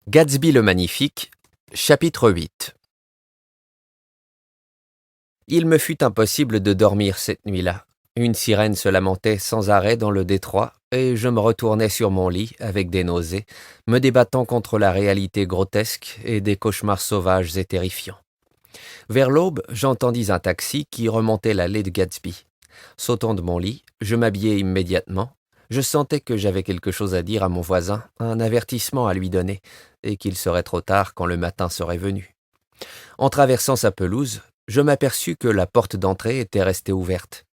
Gatsby le Magnifique, chapitre 8. Il me fut impossible de dormir cette nuit-là. Une sirène se lamentait sans arrêt dans le détroit, et je me retournais sur mon lit avec des nausées, me débattant contre la réalité grotesque et des cauchemars sauvages et terrifiants. Vers l'aube, j'entendis un taxi qui remontait l'allée de Gatsby. Sautant de mon lit, je m'habillai immédiatement. Je sentais que j'avais quelque chose à dire à mon voisin, un avertissement à lui donner, et qu'il serait trop tard quand le matin serait venu. En traversant sa pelouse, je m'aperçus que la porte d'entrée était restée ouverte.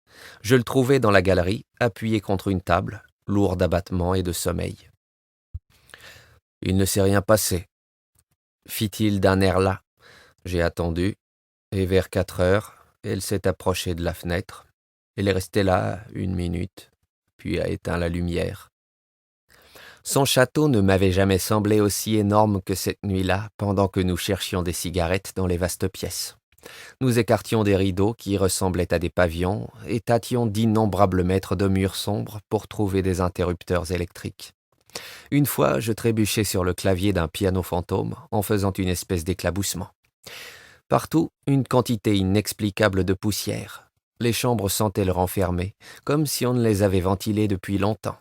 Je le trouvai dans la galerie, appuyé contre une table, lourd d'abattement et de sommeil. « Il ne s'est rien passé, » fit-il d'un air las. J'ai attendu, et vers 4 heures, elle s'est approchée de la fenêtre. Elle est restée là 1 minute, puis a éteint la lumière. Son château ne m'avait jamais semblé aussi énorme que cette nuit-là, pendant que nous cherchions des cigarettes dans les vastes pièces. Nous écartions des rideaux qui ressemblaient à des pavillons et tâtions d'innombrables mètres de murs sombres pour trouver des interrupteurs électriques. Une fois, je trébuchai sur le clavier d'un piano fantôme en faisant une espèce d'éclaboussement. Partout, une quantité inexplicable de poussière. Les chambres sentaient renfermées, comme si on ne les avait ventilées depuis longtemps.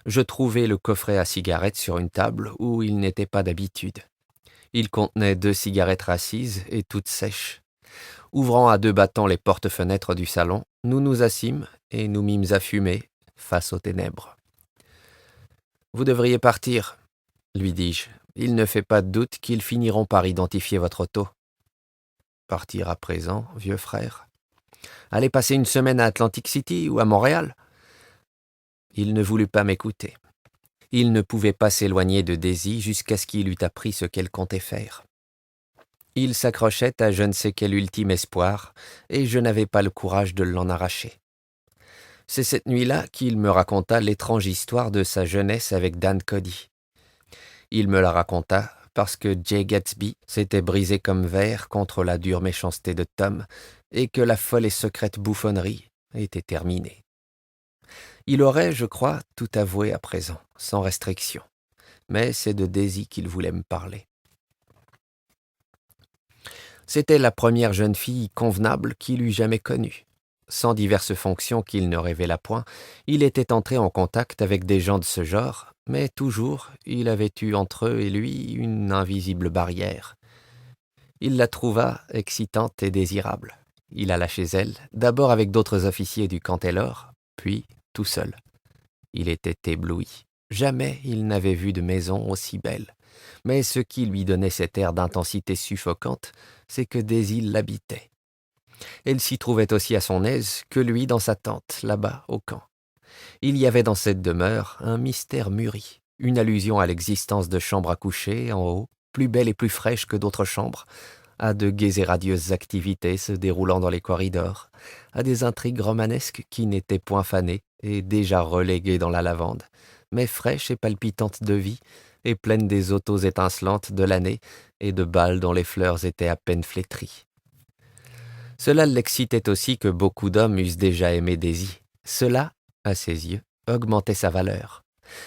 Je trouvai le coffret à cigarettes sur une table où il n'était pas d'habitude. Il contenait 2 cigarettes racises et toutes sèches. Ouvrant à 2 battants les portes-fenêtres du salon, nous nous assîmes et nous mîmes à fumer face aux ténèbres. « Vous devriez partir, » lui dis-je. « Il ne fait pas de doute qu'ils finiront par identifier votre auto. »« Partir à présent, vieux frère ? Aller passer une semaine à Atlantic City ou à Montréal ?» Il ne voulut pas m'écouter. Il ne pouvait pas s'éloigner de Daisy jusqu'à ce qu'il eût appris ce qu'elle comptait faire. Il s'accrochait à je ne sais quel ultime espoir, et je n'avais pas le courage de l'en arracher. C'est cette nuit-là qu'il me raconta l'étrange histoire de sa jeunesse avec Dan Cody. Il me la raconta parce que Jay Gatsby s'était brisé comme verre contre la dure méchanceté de Tom, et que la folle et secrète bouffonnerie était terminée. Il aurait, je crois, tout avoué à présent, sans restriction. Mais c'est de Daisy qu'il voulait me parler. C'était la première jeune fille convenable qu'il eût jamais connue. Sans diverses fonctions qu'il ne révéla point, il était entré en contact avec des gens de ce genre, mais toujours il avait eu entre eux et lui une invisible barrière. Il la trouva excitante et désirable. Il alla chez elle, d'abord avec d'autres officiers du camp Taylor, puis tout seul. Il était ébloui. Jamais il n'avait vu de maison aussi belle. Mais ce qui lui donnait cet air d'intensité suffocante, c'est que Daisy l'habitait. Elle s'y trouvait aussi à son aise que lui dans sa tente, là-bas, au camp. Il y avait dans cette demeure un mystère mûri, une allusion à l'existence de chambres à coucher en haut, plus belles et plus fraîches que d'autres chambres, à de gaies et radieuses activités se déroulant dans les corridors, à des intrigues romanesques qui n'étaient point fanées et déjà reléguées dans la lavande, mais fraîches et palpitantes de vie, et pleines des autos étincelantes de l'année et de bals dont les fleurs étaient à peine flétries. Cela l'excitait aussi que beaucoup d'hommes eussent déjà aimé Daisy. Cela, à ses yeux, augmentait sa valeur.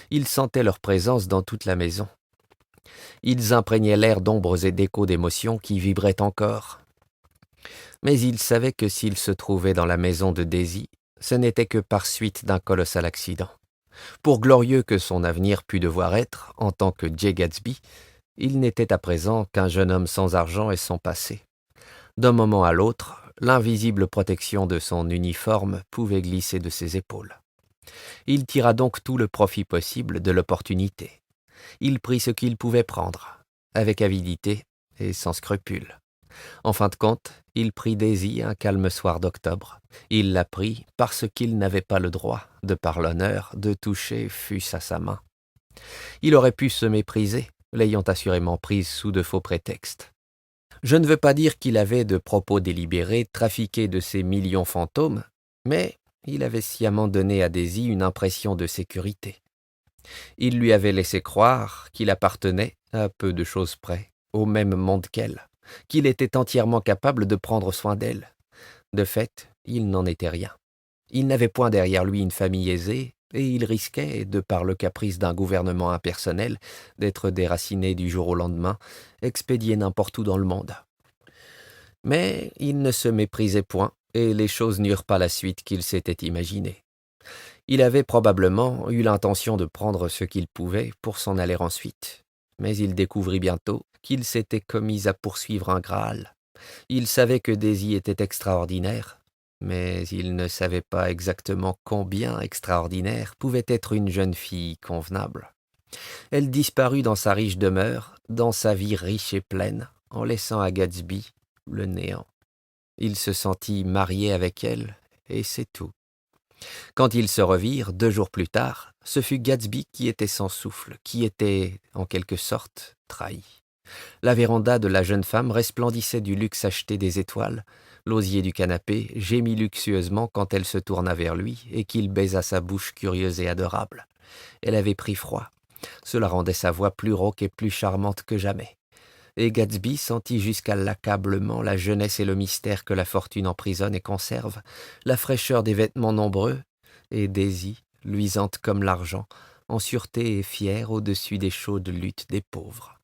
Il sentait leur présence dans toute la maison. Ils imprégnaient l'air d'ombres et d'échos d'émotions qui vibraient encore. Mais il savait que s'il se trouvait dans la maison de Daisy, ce n'était que par suite d'un colossal accident. Pour glorieux que son avenir pût devoir être, en tant que Jay Gatsby, il n'était à présent qu'un jeune homme sans argent et sans passé. D'un moment à l'autre, l'invisible protection de son uniforme pouvait glisser de ses épaules. Il tira donc tout le profit possible de l'opportunité. Il prit ce qu'il pouvait prendre, avec avidité et sans scrupule. En fin de compte, il prit Daisy un calme soir d'octobre. Il la prit parce qu'il n'avait pas le droit, de par l'honneur, de toucher fût-ce à sa main. Il aurait pu se mépriser, l'ayant assurément prise sous de faux prétextes. Je ne veux pas dire qu'il avait de propos délibérés trafiqué de ces millions fantômes, mais il avait sciemment donné à Daisy une impression de sécurité. Il lui avait laissé croire qu'il appartenait, à peu de choses près, au même monde qu'elle, qu'il était entièrement capable de prendre soin d'elle. De fait, il n'en était rien. Il n'avait point derrière lui une famille aisée et il risquait, de par le caprice d'un gouvernement impersonnel, d'être déraciné du jour au lendemain, expédié n'importe où dans le monde. Mais il ne se méprisait point, et les choses n'eurent pas la suite qu'il s'était imaginée. Il avait probablement eu l'intention de prendre ce qu'il pouvait pour s'en aller ensuite, mais il découvrit bientôt qu'il s'était commis à poursuivre un Graal. Il savait que Daisy était extraordinaire, mais il ne savait pas exactement combien extraordinaire pouvait être une jeune fille convenable. Elle disparut dans sa riche demeure, dans sa vie riche et pleine, en laissant à Gatsby le néant. Il se sentit marié avec elle, et c'est tout. Quand ils se revirent 2 jours plus tard, ce fut Gatsby qui était sans souffle, qui était, en quelque sorte, trahi. La véranda de la jeune femme resplendissait du luxe acheté des étoiles. L'osier du canapé gémit luxueusement quand elle se tourna vers lui et qu'il baisa sa bouche curieuse et adorable. Elle avait pris froid. Cela rendait sa voix plus rauque et plus charmante que jamais. Et Gatsby sentit jusqu'à l'accablement la jeunesse et le mystère que la fortune emprisonne et conserve, la fraîcheur des vêtements nombreux, et Daisy, luisante comme l'argent, en sûreté et fière au-dessus des chaudes luttes des pauvres.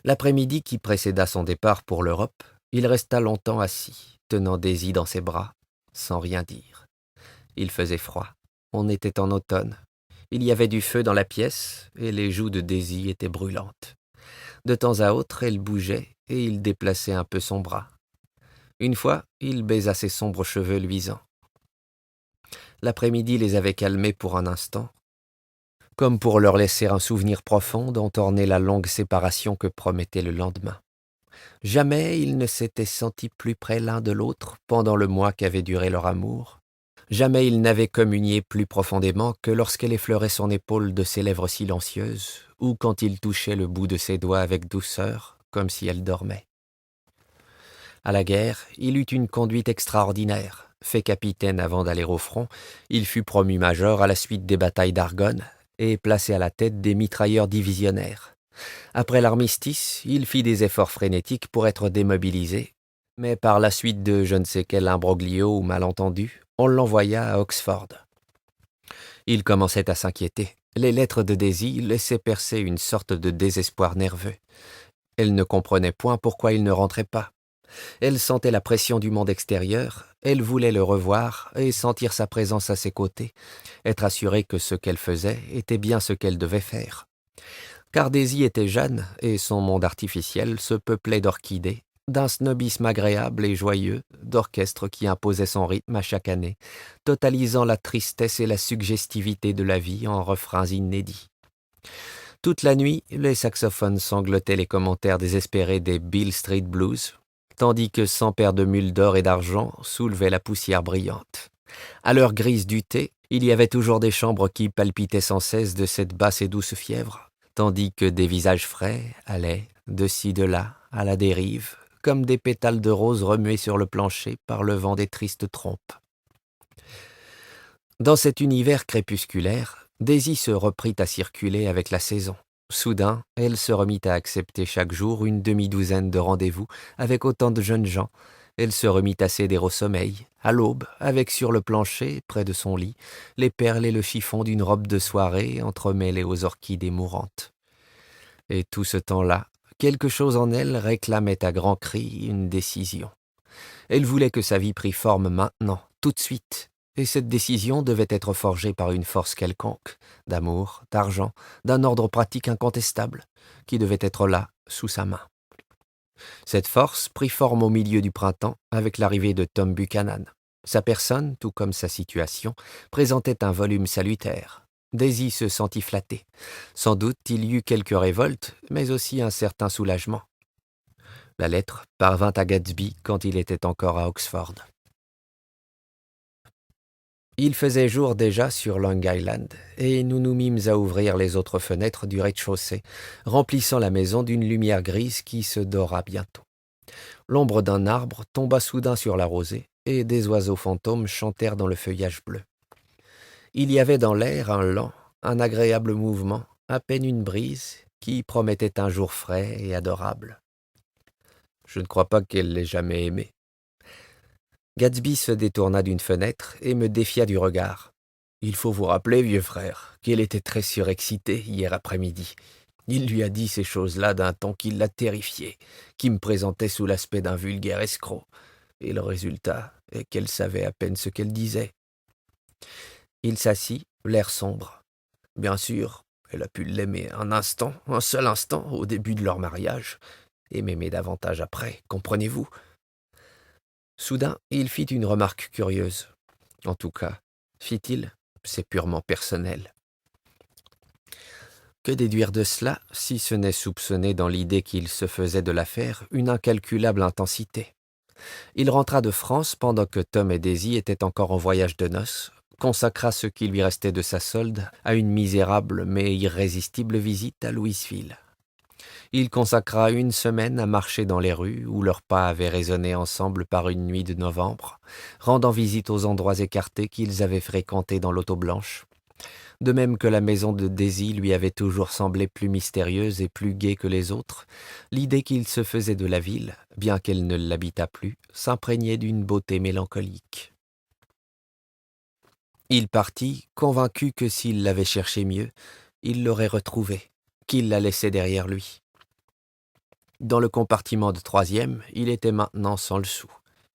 L'après-midi qui précéda son départ pour l'Europe, il resta longtemps assis, tenant Daisy dans ses bras, sans rien dire. Il faisait froid, on était en automne. Il y avait du feu dans la pièce, et les joues de Daisy étaient brûlantes. De temps à autre, elle bougeait, et il déplaçait un peu son bras. Une fois, il baisa ses sombres cheveux luisants. L'après-midi les avait calmés pour un instant, comme pour leur laisser un souvenir profond dont ornait la longue séparation que promettait le lendemain. Jamais ils ne s'étaient sentis plus près l'un de l'autre pendant le mois qu'avait duré leur amour. Jamais ils n'avaient communié plus profondément que lorsqu'elle effleurait son épaule de ses lèvres silencieuses, ou quand il touchait le bout de ses doigts avec douceur, comme si elle dormait. À la guerre, il eut une conduite extraordinaire. Fait capitaine avant d'aller au front, il fut promu major à la suite des batailles d'Argonne et placé à la tête des mitrailleurs divisionnaires. Après l'armistice, il fit des efforts frénétiques pour être démobilisé, mais par la suite de je ne sais quel imbroglio ou malentendu, on l'envoya à Oxford. Il commençait à s'inquiéter. Les lettres de Daisy laissaient percer une sorte de désespoir nerveux. Elle ne comprenait point pourquoi il ne rentrait pas. Elle sentait la pression du monde extérieur, elle voulait le revoir et sentir sa présence à ses côtés, être assurée que ce qu'elle faisait était bien ce qu'elle devait faire. Car Daisy était jeune et son monde artificiel se peuplait d'orchidées, d'un snobisme agréable et joyeux, d'orchestre qui imposait son rythme à chaque année, totalisant la tristesse et la suggestivité de la vie en refrains inédits. Toute la nuit, les saxophones sanglotaient les commentaires désespérés des Beale Street Blues, tandis que 100 paires de mules d'or et d'argent soulevaient la poussière brillante. À l'heure grise du thé, il y avait toujours des chambres qui palpitaient sans cesse de cette basse et douce fièvre, tandis que des visages frais allaient, de ci de là, à la dérive, comme des pétales de rose remués sur le plancher par le vent des tristes trompes. Dans cet univers crépusculaire, Daisy se reprit à circuler avec la saison. Soudain, elle se remit à accepter chaque jour une demi-douzaine de rendez-vous avec autant de jeunes gens. Elle se remit à céder au sommeil, à l'aube, avec sur le plancher, près de son lit, les perles et le chiffon d'une robe de soirée entremêlées aux orchidées mourantes. Et tout ce temps-là, quelque chose en elle réclamait à grands cris une décision. Elle voulait que sa vie prît forme maintenant, tout de suite, et cette décision devait être forgée par une force quelconque, d'amour, d'argent, d'un ordre pratique incontestable, qui devait être là, sous sa main. Cette force prit forme au milieu du printemps avec l'arrivée de Tom Buchanan. Sa personne, tout comme sa situation, présentait un volume salutaire. Daisy se sentit flattée. Sans doute il y eut quelques révoltes, mais aussi un certain soulagement. La lettre parvint à Gatsby quand il était encore à Oxford. Il faisait jour déjà sur Long Island, et nous nous mîmes à ouvrir les autres fenêtres du rez-de-chaussée, remplissant la maison d'une lumière grise qui se dora bientôt. L'ombre d'un arbre tomba soudain sur la rosée, et des oiseaux fantômes chantèrent dans le feuillage bleu. Il y avait dans l'air un lent, un agréable mouvement, à peine une brise, qui promettait un jour frais et adorable. Je ne crois pas qu'elle l'ait jamais aimé. Gatsby se détourna d'une fenêtre et me défia du regard. « Il faut vous rappeler, vieux frère, qu'il était très surexcité hier après-midi. Il lui a dit ces choses-là d'un ton qui l'a terrifié, qui me présentait sous l'aspect d'un vulgaire escroc. Et le résultat est qu'elle savait à peine ce qu'elle disait. » Il s'assit, l'air sombre. Bien sûr, elle a pu l'aimer un instant, un seul instant, au début de leur mariage, et m'aimer davantage après, comprenez-vous? Soudain, il fit une remarque curieuse. En tout cas, fit-il, c'est purement personnel. Que déduire de cela, si ce n'est soupçonner dans l'idée qu'il se faisait de l'affaire une incalculable intensité? Il rentra de France pendant que Tom et Daisy étaient encore en voyage de noces, consacra ce qui lui restait de sa solde à une misérable mais irrésistible visite à Louisville. Il consacra une semaine à marcher dans les rues où leurs pas avaient résonné ensemble par une nuit de novembre, rendant visite aux endroits écartés qu'ils avaient fréquentés dans l'auto blanche. De même que la maison de Daisy lui avait toujours semblé plus mystérieuse et plus gaie que les autres, l'idée qu'il se faisait de la ville, bien qu'elle ne l'habitât plus, s'imprégnait d'une beauté mélancolique. Il partit, convaincu que s'il l'avait cherché mieux, il l'aurait retrouvée, qu'il la laissait derrière lui. Dans le compartiment de troisième, il était maintenant sans le sou.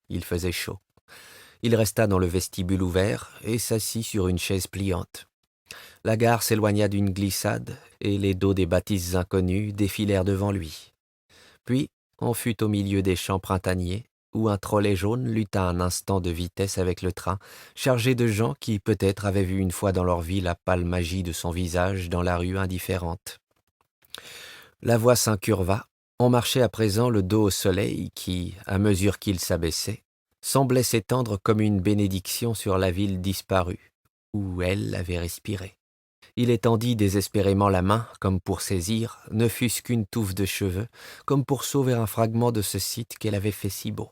Il faisait chaud. Il resta dans le vestibule ouvert et s'assit sur une chaise pliante. La gare s'éloigna d'une glissade et les dos des bâtisses inconnues défilèrent devant lui. Puis, on fut au milieu des champs printaniers, où un trolley jaune lutta un instant de vitesse avec le train, chargé de gens qui peut-être avaient vu une fois dans leur vie la pâle magie de son visage dans la rue indifférente. La voie s'incurva, on marchait à présent le dos au soleil qui, à mesure qu'il s'abaissait, semblait s'étendre comme une bénédiction sur la ville disparue, où elle avait respiré. Il étendit désespérément la main, comme pour saisir, ne fût-ce qu'une touffe de cheveux, comme pour sauver un fragment de ce site qu'elle avait fait si beau.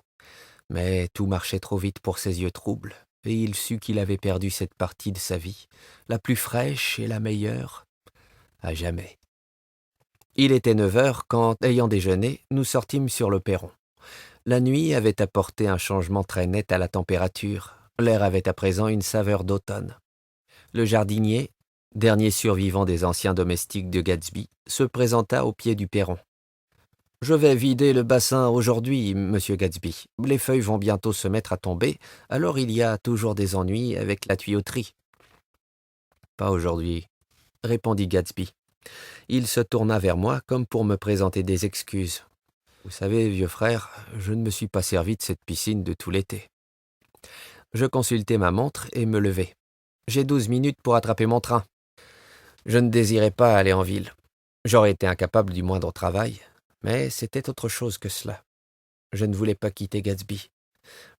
Mais tout marchait trop vite pour ses yeux troubles, et il sut qu'il avait perdu cette partie de sa vie, la plus fraîche et la meilleure, à jamais. Il était 9 heures quand, ayant déjeuné, nous sortîmes sur le perron. La nuit avait apporté un changement très net à la température. L'air avait à présent une saveur d'automne. Le jardinier, dernier survivant des anciens domestiques de Gatsby, se présenta au pied du perron. « Je vais vider le bassin aujourd'hui, monsieur Gatsby. Les feuilles vont bientôt se mettre à tomber, alors il y a toujours des ennuis avec la tuyauterie. »« Pas aujourd'hui, » répondit Gatsby. Il se tourna vers moi comme pour me présenter des excuses. « Vous savez, vieux frère, je ne me suis pas servi de cette piscine de tout l'été. » Je consultai ma montre et me levai. « J'ai 12 minutes pour attraper mon train. » Je ne désirais pas aller en ville. J'aurais été incapable du moindre travail, mais c'était autre chose que cela. Je ne voulais pas quitter Gatsby.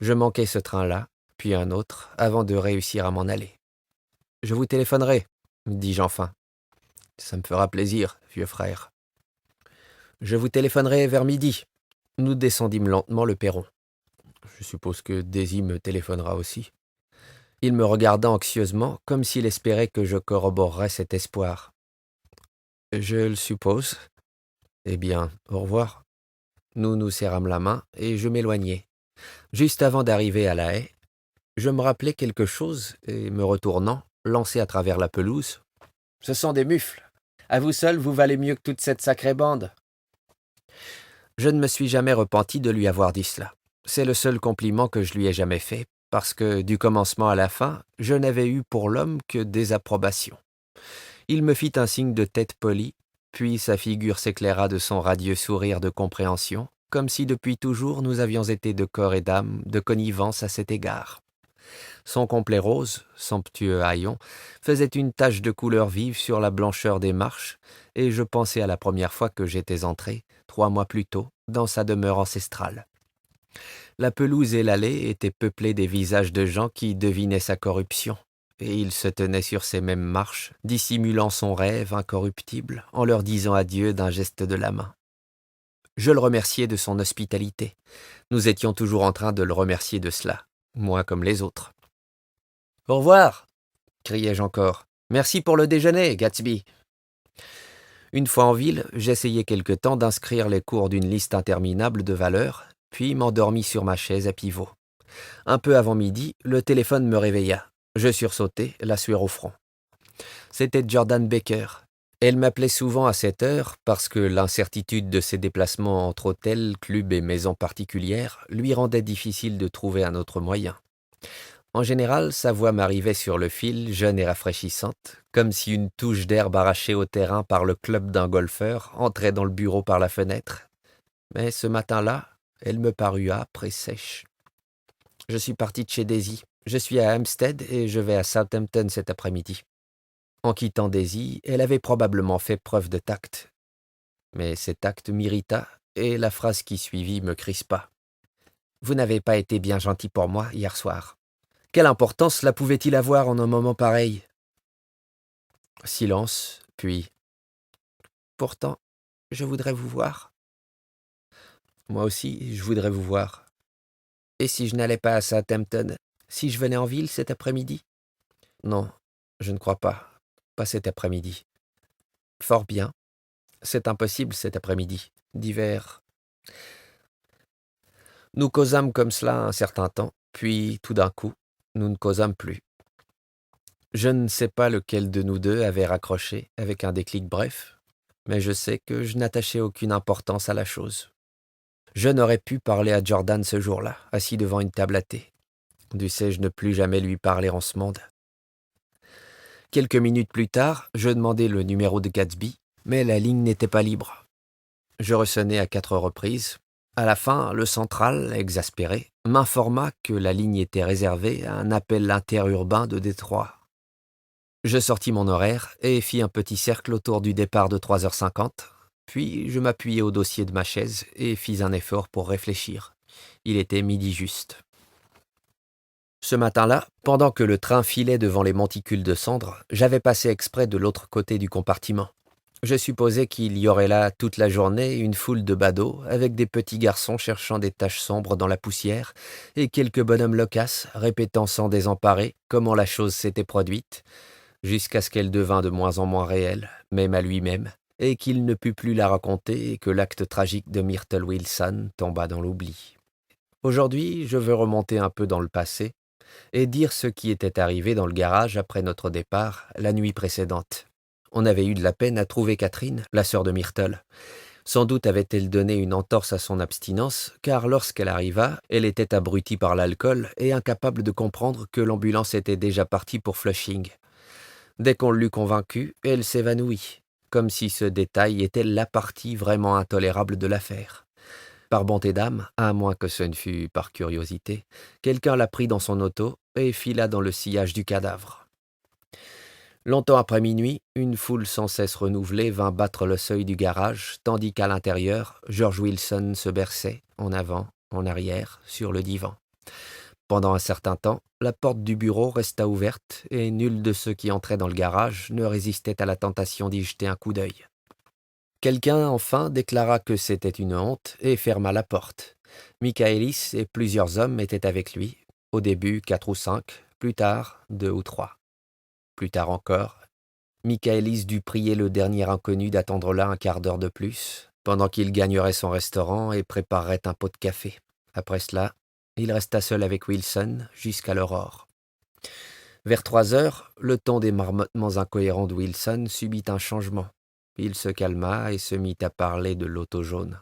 Je manquais ce train-là, puis un autre, avant de réussir à m'en aller. « Je vous téléphonerai, » dis-je enfin. « Ça me fera plaisir, vieux frère. » Je vous téléphonerai vers midi. Nous descendîmes lentement le perron. Je suppose que Daisy me téléphonera aussi. Il me regarda anxieusement, comme s'il espérait que je corroborerais cet espoir. Je le suppose. Eh bien, au revoir. Nous nous serrâmes la main et je m'éloignai. Juste avant d'arriver à la haie, je me rappelai quelque chose et, me retournant, lançai à travers la pelouse. « Ce sont des mufles. À vous seul, vous valez mieux que toute cette sacrée bande. » Je ne me suis jamais repenti de lui avoir dit cela. C'est le seul compliment que je lui ai jamais fait, parce que, du commencement à la fin, je n'avais eu pour l'homme que désapprobation. Il me fit un signe de tête poli, puis sa figure s'éclaira de son radieux sourire de compréhension, comme si depuis toujours nous avions été de corps et d'âme de connivence à cet égard. Son complet rose, somptueux haillon, faisait une tache de couleur vive sur la blancheur des marches, et je pensais à la première fois que j'étais entré, 3 mois plus tôt, dans sa demeure ancestrale. La pelouse et l'allée étaient peuplées des visages de gens qui devinaient sa corruption, et il se tenait sur ces mêmes marches, dissimulant son rêve incorruptible, en leur disant adieu d'un geste de la main. Je le remerciai de son hospitalité. Nous étions toujours en train de le remercier de cela, moi comme les autres. « Au revoir !» criai-je encore. « Merci pour le déjeuner, Gatsby !» Une fois en ville, j'essayai quelque temps d'inscrire les cours d'une liste interminable de valeurs, puis m'endormis sur ma chaise à pivot. Un peu avant midi, le téléphone me réveilla. Je sursautai, la sueur au front. C'était Jordan Baker. Elle m'appelait souvent à cette heure parce que l'incertitude de ses déplacements entre hôtels, clubs et maisons particulières lui rendait difficile de trouver un autre moyen. En général, sa voix m'arrivait sur le fil, jeune et rafraîchissante, comme si une touche d'herbe arrachée au terrain par le club d'un golfeur entrait dans le bureau par la fenêtre. Mais ce matin-là, elle me parut âpre et sèche. Je suis parti de chez Daisy. Je suis à Hampstead et je vais à Southampton cet après-midi. En quittant Daisy, elle avait probablement fait preuve de tact. Mais cet acte m'irrita et la phrase qui suivit me crispa. « Vous n'avez pas été bien gentil pour moi hier soir. » Quelle importance cela pouvait-il avoir en un moment pareil? Silence, puis « Pourtant, je voudrais vous voir. » Moi aussi, je voudrais vous voir. Et si je n'allais pas à Southampton, si je venais en ville cet après-midi? Non, je ne crois pas. Pas cet après-midi. Fort bien. C'est impossible cet après-midi. D'hiver. Nous causâmes comme cela un certain temps, puis tout d'un coup, nous ne causâmes plus. Je ne sais pas lequel de nous deux avait raccroché avec un déclic bref, mais je sais que je n'attachais aucune importance à la chose. Je n'aurais pu parler à Jordan ce jour-là, assis devant une table à thé. Dussé-je ne plus jamais lui parler en ce monde. Quelques minutes plus tard, je demandai le numéro de Gatsby, mais la ligne n'était pas libre. Je ressonnai à 4 reprises. À la fin, le central, exaspéré, m'informa que la ligne était réservée à un appel interurbain de Détroit. Je sortis mon horaire et fis un petit cercle autour du départ de 3h50, puis je m'appuyai au dossier de ma chaise et fis un effort pour réfléchir. Il était midi juste. Ce matin-là, pendant que le train filait devant les monticules de cendres, j'avais passé exprès de l'autre côté du compartiment. Je supposais qu'il y aurait là toute la journée une foule de badauds avec des petits garçons cherchant des taches sombres dans la poussière et quelques bonhommes loquaces répétant sans désemparer comment la chose s'était produite, jusqu'à ce qu'elle devint de moins en moins réelle, même à lui-même, et qu'il ne put plus la raconter et que l'acte tragique de Myrtle Wilson tomba dans l'oubli. Aujourd'hui, je veux remonter un peu dans le passé et dire ce qui était arrivé dans le garage après notre départ la nuit précédente. On avait eu de la peine à trouver Catherine, la sœur de Myrtle. Sans doute avait-elle donné une entorse à son abstinence, car lorsqu'elle arriva, elle était abrutie par l'alcool et incapable de comprendre que l'ambulance était déjà partie pour Flushing. Dès qu'on l'eut convaincue, elle s'évanouit, comme si ce détail était la partie vraiment intolérable de l'affaire. Par bonté d'âme, à moins que ce ne fût par curiosité, quelqu'un la prit dans son auto et fila dans le sillage du cadavre. Longtemps après minuit, une foule sans cesse renouvelée vint battre le seuil du garage, tandis qu'à l'intérieur, George Wilson se berçait, en avant, en arrière, sur le divan. Pendant un certain temps, la porte du bureau resta ouverte et nul de ceux qui entraient dans le garage ne résistait à la tentation d'y jeter un coup d'œil. Quelqu'un, enfin, déclara que c'était une honte et ferma la porte. Michaelis et plusieurs hommes étaient avec lui, au début 4 ou 5, plus tard 2 ou 3. Plus tard encore, Michaelis dut prier le dernier inconnu d'attendre là un quart d'heure de plus, pendant qu'il gagnerait son restaurant et préparerait un pot de café. Après cela, il resta seul avec Wilson jusqu'à l'aurore. Vers 3 heures, le ton des marmottements incohérents de Wilson subit un changement. Il se calma et se mit à parler de l'auto jaune.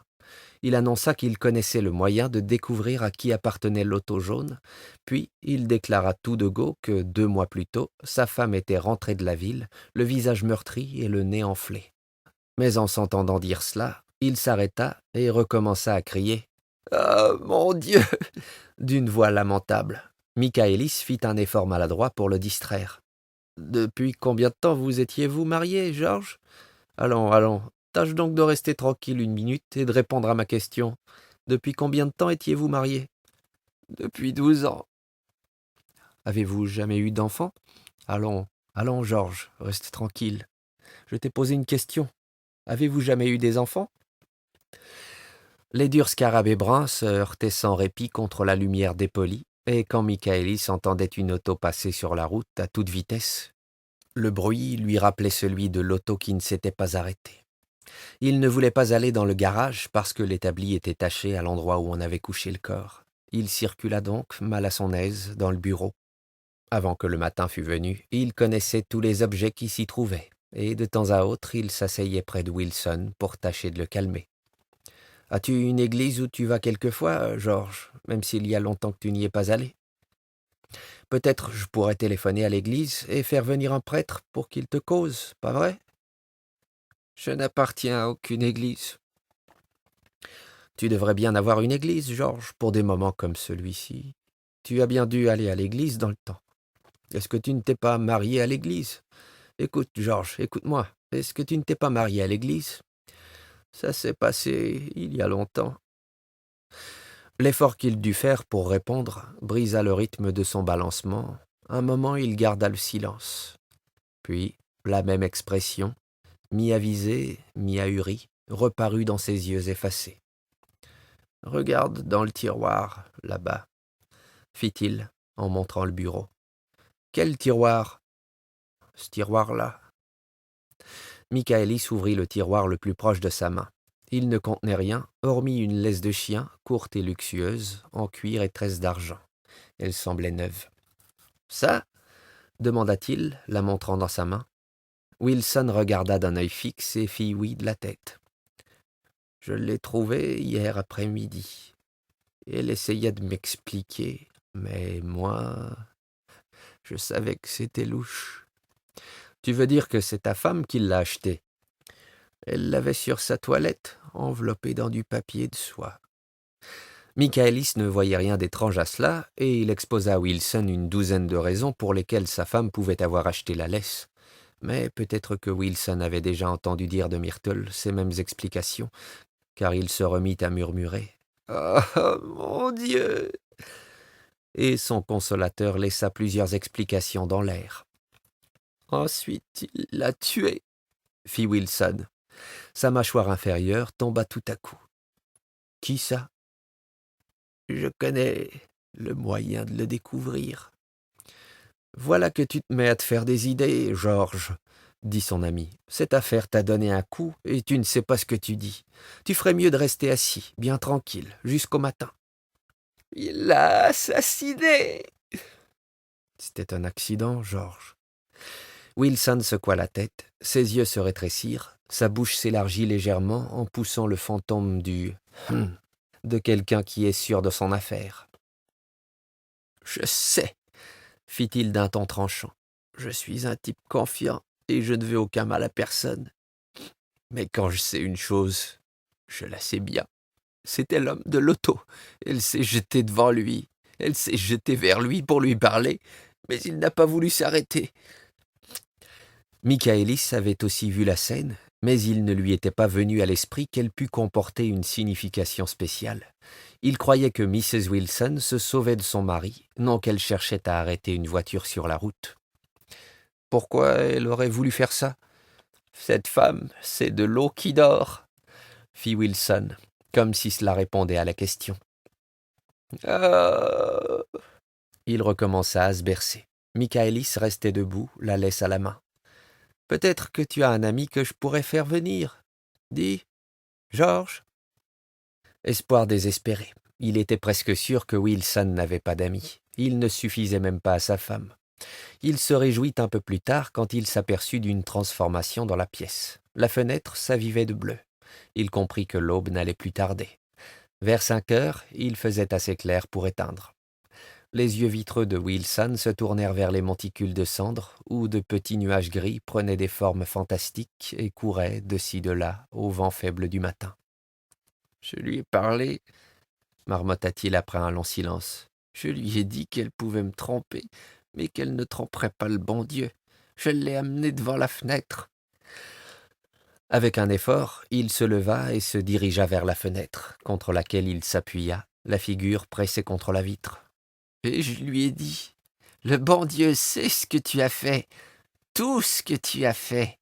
Il annonça qu'il connaissait le moyen de découvrir à qui appartenait l'auto jaune, puis il déclara tout de go que 2 mois plus tôt, sa femme était rentrée de la ville, le visage meurtri et le nez enflé. Mais en s'entendant dire cela, il s'arrêta et recommença à crier « Ah, mon Dieu !» d'une voix lamentable. Michaelis fit un effort maladroit pour le distraire. « Depuis combien de temps vous étiez-vous marié, Georges ? Allons, allons, tâche donc de rester tranquille une minute et de répondre à ma question. Depuis combien de temps étiez-vous marié ? » ?»« Depuis 12 ans. »« Avez-vous jamais eu d'enfant ? » ?»« Allons, allons, Georges, reste tranquille. Je t'ai posé une question. Avez-vous jamais eu des enfants ? » Les durs scarabées bruns se heurtaient sans répit contre la lumière dépolie, et quand Michaelis entendait une auto passer sur la route à toute vitesse, le bruit lui rappelait celui de l'auto qui ne s'était pas arrêtée. Il ne voulait pas aller dans le garage parce que l'établi était taché à l'endroit où on avait couché le corps. Il circula donc, mal à son aise, dans le bureau. Avant que le matin fût venu, il connaissait tous les objets qui s'y trouvaient, et de temps à autre il s'asseyait près de Wilson pour tâcher de le calmer. « As-tu une église où tu vas quelquefois, George, même s'il y a longtemps que tu n'y es pas allé ? Peut-être je pourrais téléphoner à l'église et faire venir un prêtre pour qu'il te cause, pas vrai ? Je n'appartiens à aucune église. Tu devrais bien avoir une église, George, pour des moments comme celui-ci. Tu as bien dû aller à l'église dans le temps. Est-ce que tu ne t'es pas marié à l'église ? Écoute, George, écoute-moi. Est-ce que tu ne t'es pas marié à l'église ? Ça s'est passé il y a longtemps. » L'effort qu'il dut faire pour répondre brisa le rythme de son balancement. Un moment, il garda le silence. Puis, la même expression, mi-avisée, mi-ahurie, reparut dans ses yeux effacés. « Regarde dans le tiroir, là-bas, » fit-il, en montrant le bureau. « Quel tiroir ? Ce tiroir-là. » Michaelis ouvrit le tiroir le plus proche de sa main. Il ne contenait rien, hormis une laisse de chien, courte et luxueuse, en cuir et tresse d'argent. Elle semblait neuve. « Ça ?» demanda-t-il, la montrant dans sa main. Wilson regarda d'un œil fixe et fit oui de la tête. « Je l'ai trouvée hier après-midi. Elle essayait de m'expliquer, mais moi, je savais que c'était louche. »« Tu veux dire que c'est ta femme qui l'a achetée ? » ?»« Elle l'avait sur sa toilette, enveloppée dans du papier de soie. » Michaelis ne voyait rien d'étrange à cela, et il exposa à Wilson une douzaine de raisons pour lesquelles sa femme pouvait avoir acheté la laisse. Mais peut-être que Wilson avait déjà entendu dire de Myrtle ces mêmes explications, car il se remit à murmurer « Oh, mon Dieu !» Et son consolateur laissa plusieurs explications dans l'air. « Ensuite, il l'a tué !» fit Wilson. Sa mâchoire inférieure tomba tout à coup. « Qui ça ? » ?»« Je connais le moyen de le découvrir. »« Voilà que tu te mets à te faire des idées, George, » dit son ami. « Cette affaire t'a donné un coup et tu ne sais pas ce que tu dis. Tu ferais mieux de rester assis, bien tranquille, jusqu'au matin. »« Il l'a assassiné !» »« C'était un accident, George. » Wilson secoua la tête, ses yeux se rétrécirent, sa bouche s'élargit légèrement en poussant le fantôme du « de quelqu'un qui est sûr de son affaire. »« Je sais, » fit-il d'un ton tranchant. « Je suis un type confiant et je ne veux aucun mal à personne. Mais quand je sais une chose, je la sais bien. C'était l'homme de l'auto. Elle s'est jetée devant lui. Elle s'est jetée vers lui pour lui parler, mais il n'a pas voulu s'arrêter. » Michaelis avait aussi vu la scène, mais il ne lui était pas venu à l'esprit qu'elle pût comporter une signification spéciale. Il croyait que Mrs. Wilson se sauvait de son mari, non qu'elle cherchait à arrêter une voiture sur la route. Pourquoi elle aurait voulu faire ça ? Cette femme, c'est de l'eau qui dort, fit Wilson, comme si cela répondait à la question. Il recommença à se bercer. Michaelis restait debout, la laisse à la main. Peut-être que tu as un ami que je pourrais faire venir. Dis, George. Espoir désespéré. Il était presque sûr que Wilson n'avait pas d'amis. Il ne suffisait même pas à sa femme. Il se réjouit un peu plus tard quand il s'aperçut d'une transformation dans la pièce. La fenêtre s'avivait de bleu. Il comprit que l'aube n'allait plus tarder. Vers 5 heures, il faisait assez clair pour éteindre. Les yeux vitreux de Wilson se tournèrent vers les monticules de cendres, où de petits nuages gris prenaient des formes fantastiques et couraient de ci de là au vent faible du matin. « Je lui ai parlé, » marmotta-t-il après un long silence. « Je lui ai dit qu'elle pouvait me tromper, mais qu'elle ne tromperait pas le bon Dieu. Je l'ai amenée devant la fenêtre. » Avec un effort, il se leva et se dirigea vers la fenêtre, contre laquelle il s'appuya, la figure pressée contre la vitre. Et je lui ai dit, « Le bon Dieu sait ce que tu as fait, tout ce que tu as fait.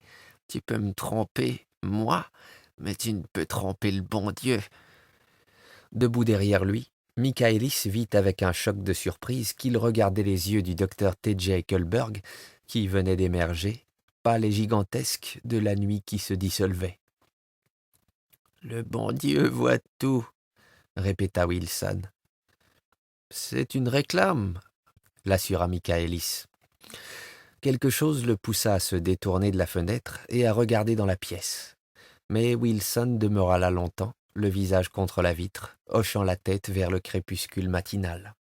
Tu peux me tromper, moi, mais tu ne peux tromper le bon Dieu. » Debout derrière lui, Michaelis vit avec un choc de surprise qu'il regardait les yeux du docteur T.J. Eichelberg, qui venait d'émerger, pâle et gigantesque, de la nuit qui se dissolvait. « Le bon Dieu voit tout, » répéta Wilson. C'est une réclame, l'assura Michaelis. Quelque chose le poussa à se détourner de la fenêtre et à regarder dans la pièce. Mais Wilson demeura là longtemps, le visage contre la vitre, hochant la tête vers le crépuscule matinal.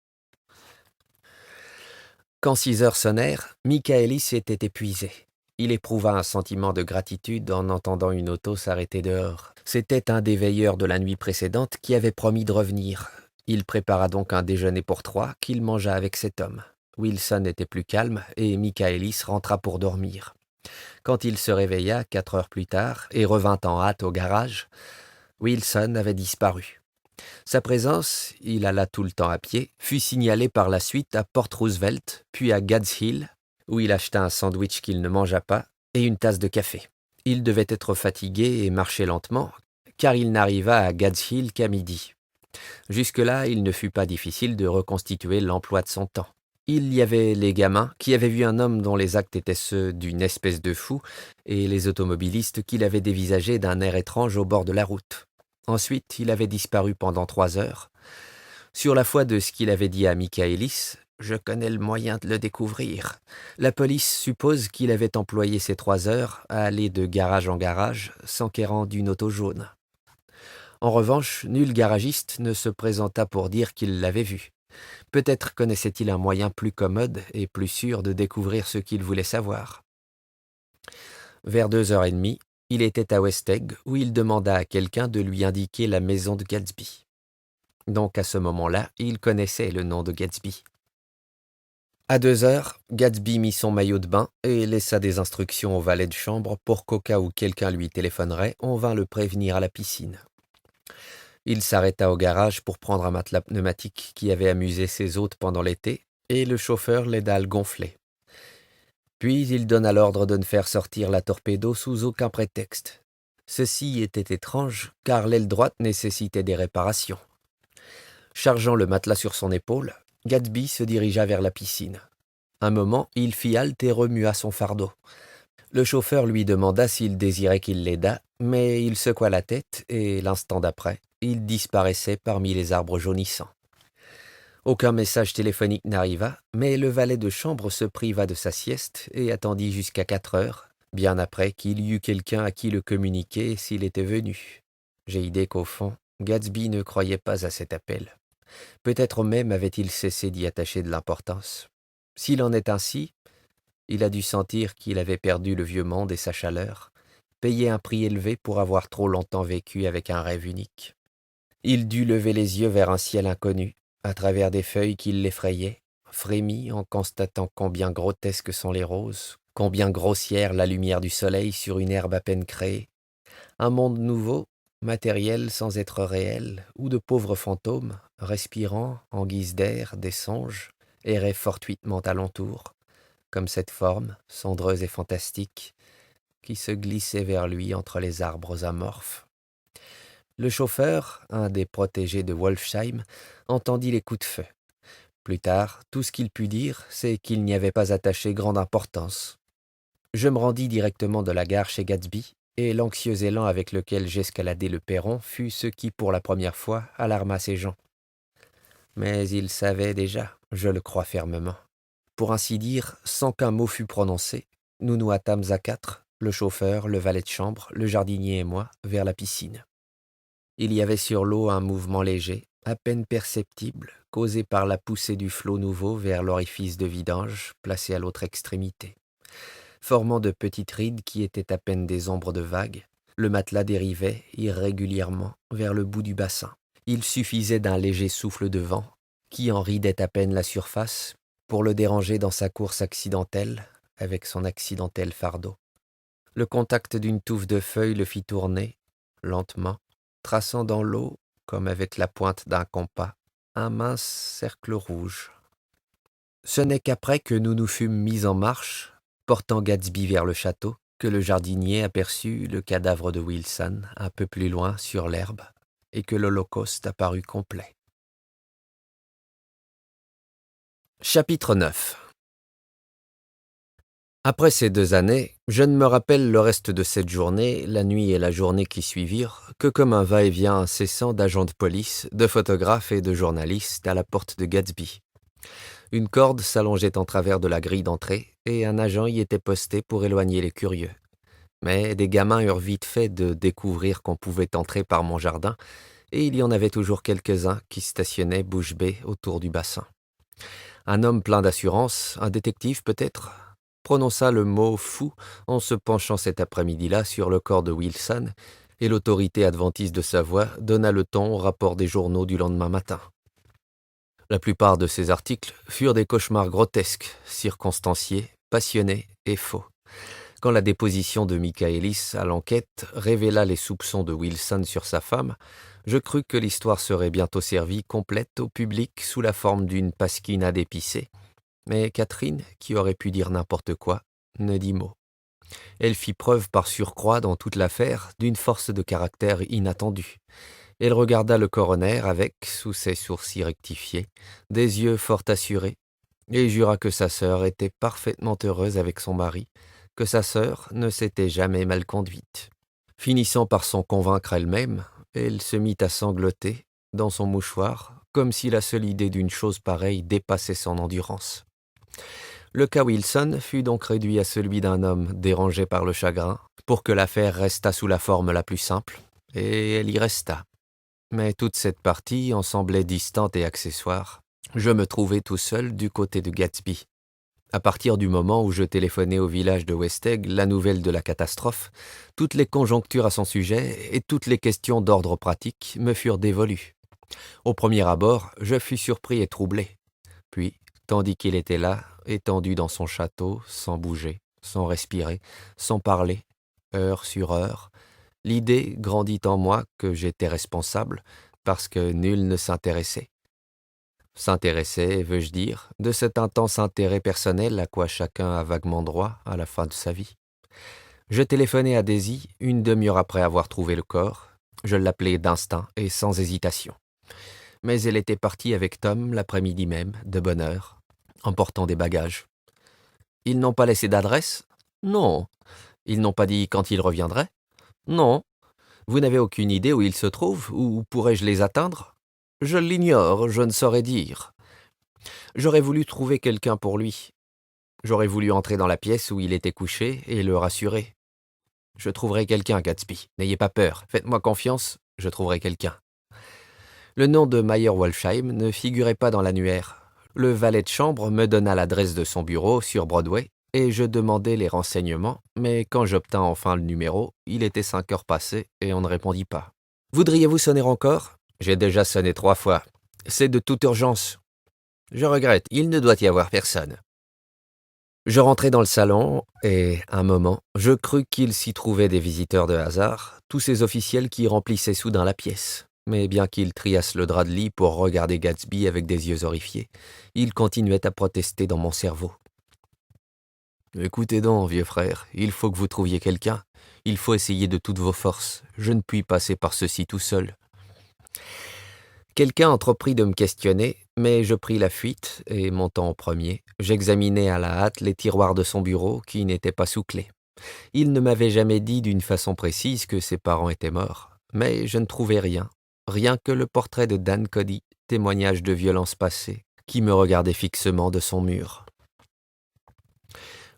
Quand 6 heures sonnèrent, Michaelis était épuisé. Il éprouva un sentiment de gratitude en entendant une auto s'arrêter dehors. C'était un des veilleurs de la nuit précédente qui avait promis de revenir. Il prépara donc un déjeuner pour 3 qu'il mangea avec cet homme. Wilson était plus calme et Michaelis rentra pour dormir. Quand il se réveilla 4 heures plus tard et revint en hâte au garage, Wilson avait disparu. Sa présence, il alla tout le temps à pied, fut signalée par la suite à Port Roosevelt, puis à Gads Hill, où il acheta un sandwich qu'il ne mangea pas et une tasse de café. Il devait être fatigué et marcher lentement, car il n'arriva à Gads Hill qu'à midi. Jusque-là, il ne fut pas difficile de reconstituer l'emploi de son temps. Il y avait les gamins qui avaient vu un homme dont les actes étaient ceux d'une espèce de fou, et les automobilistes qui l'avaient dévisagé d'un air étrange au bord de la route. Ensuite, il avait disparu pendant 3 heures. Sur la foi de ce qu'il avait dit à Michaelis, « Je connais le moyen de le découvrir », la police suppose qu'il avait employé ces 3 heures à aller de garage en garage, s'enquérant d'une auto jaune. En revanche, nul garagiste ne se présenta pour dire qu'il l'avait vu. Peut-être connaissait-il un moyen plus commode et plus sûr de découvrir ce qu'il voulait savoir. Vers 2h30, il était à West Egg, où il demanda à quelqu'un de lui indiquer la maison de Gatsby. Donc à ce moment-là, il connaissait le nom de Gatsby. À 2h, Gatsby mit son maillot de bain et laissa des instructions au valet de chambre pour qu'au cas où quelqu'un lui téléphonerait, on vînt le prévenir à la piscine. Il s'arrêta au garage pour prendre un matelas pneumatique qui avait amusé ses hôtes pendant l'été, et le chauffeur l'aida à le gonfler. Puis il donna l'ordre de ne faire sortir la torpédo sous aucun prétexte. Ceci était étrange, car l'aile droite nécessitait des réparations. Chargeant le matelas sur son épaule, Gatsby se dirigea vers la piscine. Un moment, il fit halte et remua son fardeau. Le chauffeur lui demanda s'il désirait qu'il l'aidât, mais il secoua la tête et, l'instant d'après, il disparaissait parmi les arbres jaunissants. Aucun message téléphonique n'arriva, mais le valet de chambre se priva de sa sieste et attendit jusqu'à 4 heures, bien après qu'il y eût quelqu'un à qui le communiquer s'il était venu. J'ai idée qu'au fond, Gatsby ne croyait pas à cet appel. Peut-être même avait-il cessé d'y attacher de l'importance. S'il en est ainsi, il a dû sentir qu'il avait perdu le vieux monde et sa chaleur, payé un prix élevé pour avoir trop longtemps vécu avec un rêve unique. Il dut lever les yeux vers un ciel inconnu, à travers des feuilles qui l'effrayaient, frémit en constatant combien grotesques sont les roses, combien grossière la lumière du soleil sur une herbe à peine créée. Un monde nouveau, matériel sans être réel, où de pauvres fantômes, respirant en guise d'air des songes, erraient fortuitement alentour, comme cette forme, cendreuse et fantastique, qui se glissait vers lui entre les arbres amorphes. Le chauffeur, un des protégés de Wolfsheim, entendit les coups de feu. Plus tard, tout ce qu'il put dire, c'est qu'il n'y avait pas attaché grande importance. Je me rendis directement de la gare chez Gatsby, et l'anxieux élan avec lequel j'escaladai le perron fut ce qui, pour la première fois, alarma ces gens. Mais ils savaient déjà, je le crois fermement. Pour ainsi dire, sans qu'un mot fût prononcé, nous nous hâtâmes à 4, le chauffeur, le valet de chambre, le jardinier et moi, vers la piscine. Il y avait sur l'eau un mouvement léger, à peine perceptible, causé par la poussée du flot nouveau vers l'orifice de vidange placé à l'autre extrémité. Formant de petites rides qui étaient à peine des ombres de vagues, le matelas dérivait irrégulièrement vers le bout du bassin. Il suffisait d'un léger souffle de vent, qui en ridait à peine la surface, pour le déranger dans sa course accidentelle, avec son accidentel fardeau. Le contact d'une touffe de feuilles le fit tourner, lentement, traçant dans l'eau, comme avec la pointe d'un compas, un mince cercle rouge. Ce n'est qu'après que nous nous fûmes mis en marche, portant Gatsby vers le château, que le jardinier aperçut le cadavre de Wilson un peu plus loin sur l'herbe, et que l'Holocauste apparut complet. Chapitre 9. Après ces 2 années, je ne me rappelle le reste de cette journée, la nuit et la journée qui suivirent, que comme un va-et-vient incessant d'agents de police, de photographes et de journalistes à la porte de Gatsby. Une corde s'allongeait en travers de la grille d'entrée, et un agent y était posté pour éloigner les curieux. Mais des gamins eurent vite fait de découvrir qu'on pouvait entrer par mon jardin, et il y en avait toujours quelques-uns qui stationnaient bouche bée autour du bassin. Un homme plein d'assurance, un détective peut-être, prononça le mot « fou » en se penchant cet après-midi-là sur le corps de Wilson, et l'autorité adventiste de sa voix donna le ton au rapport des journaux du lendemain matin. La plupart de ces articles furent des cauchemars grotesques, circonstanciés, passionnés et faux. Quand la déposition de Michaelis à l'enquête révéla les soupçons de Wilson sur sa femme, je crus que l'histoire serait bientôt servie complète au public sous la forme d'une pasquinade épicée. Mais Catherine, qui aurait pu dire n'importe quoi, ne dit mot. Elle fit preuve par surcroît dans toute l'affaire d'une force de caractère inattendue. Elle regarda le coroner avec, sous ses sourcils rectifiés, des yeux fort assurés, et jura que sa sœur était parfaitement heureuse avec son mari, que sa sœur ne s'était jamais mal conduite. Finissant par s'en convaincre elle-même, elle se mit à sangloter dans son mouchoir, comme si la seule idée d'une chose pareille dépassait son endurance. Le cas Wilson fut donc réduit à celui d'un homme dérangé par le chagrin, pour que l'affaire restât sous la forme la plus simple, et elle y resta. Mais toute cette partie en semblait distante et accessoire. Je me trouvais tout seul du côté de Gatsby. À partir du moment où je téléphonai au village de Westeg la nouvelle de la catastrophe, toutes les conjonctures à son sujet et toutes les questions d'ordre pratique me furent dévolues. Au premier abord, je fus surpris et troublé. Puis, tandis qu'il était là, étendu dans son château, sans bouger, sans respirer, sans parler, heure sur heure, l'idée grandit en moi que j'étais responsable parce que nul ne s'intéressait. S'intéresser, veux-je dire, de cet intense intérêt personnel à quoi chacun a vaguement droit à la fin de sa vie. Je téléphonai à Daisy une demi-heure après avoir trouvé le corps. Je l'appelai d'instinct et sans hésitation. Mais elle était partie avec Tom l'après-midi même, de bonne heure, emportant des bagages. Ils n'ont pas laissé d'adresse ? Non. Ils n'ont pas dit quand ils reviendraient ? Non. Vous n'avez aucune idée où ils se trouvent, ou pourrais-je les atteindre ? Je l'ignore, je ne saurais dire. J'aurais voulu trouver quelqu'un pour lui. J'aurais voulu entrer dans la pièce où il était couché et le rassurer. Je trouverai quelqu'un, Gatsby. N'ayez pas peur. Faites-moi confiance, je trouverai quelqu'un. Le nom de Mayer Wolfsheim ne figurait pas dans l'annuaire. Le valet de chambre me donna l'adresse de son bureau sur Broadway et je demandai les renseignements, mais quand j'obtins enfin le numéro, il était 5 heures passées et on ne répondit pas. « Voudriez-vous sonner encore ?»« J'ai déjà sonné 3 fois. C'est de toute urgence. »« Je regrette, il ne doit y avoir personne. » Je rentrai dans le salon et, un moment, je crus qu'il s'y trouvait des visiteurs de hasard, tous ces officiels qui remplissaient soudain la pièce. Mais bien qu'ils triassent le drap de lit pour regarder Gatsby avec des yeux horrifiés, ils continuaient à protester dans mon cerveau. « Écoutez donc, vieux frère, il faut que vous trouviez quelqu'un. Il faut essayer de toutes vos forces. Je ne puis passer par ceci tout seul. » Quelqu'un entreprit de me questionner, mais je pris la fuite et, montant au premier, j'examinai à la hâte les tiroirs de son bureau qui n'étaient pas sous clé. Il ne m'avait jamais dit d'une façon précise que ses parents étaient morts, mais je ne trouvai rien, rien que le portrait de Dan Cody, témoignage de violences passées, qui me regardait fixement de son mur.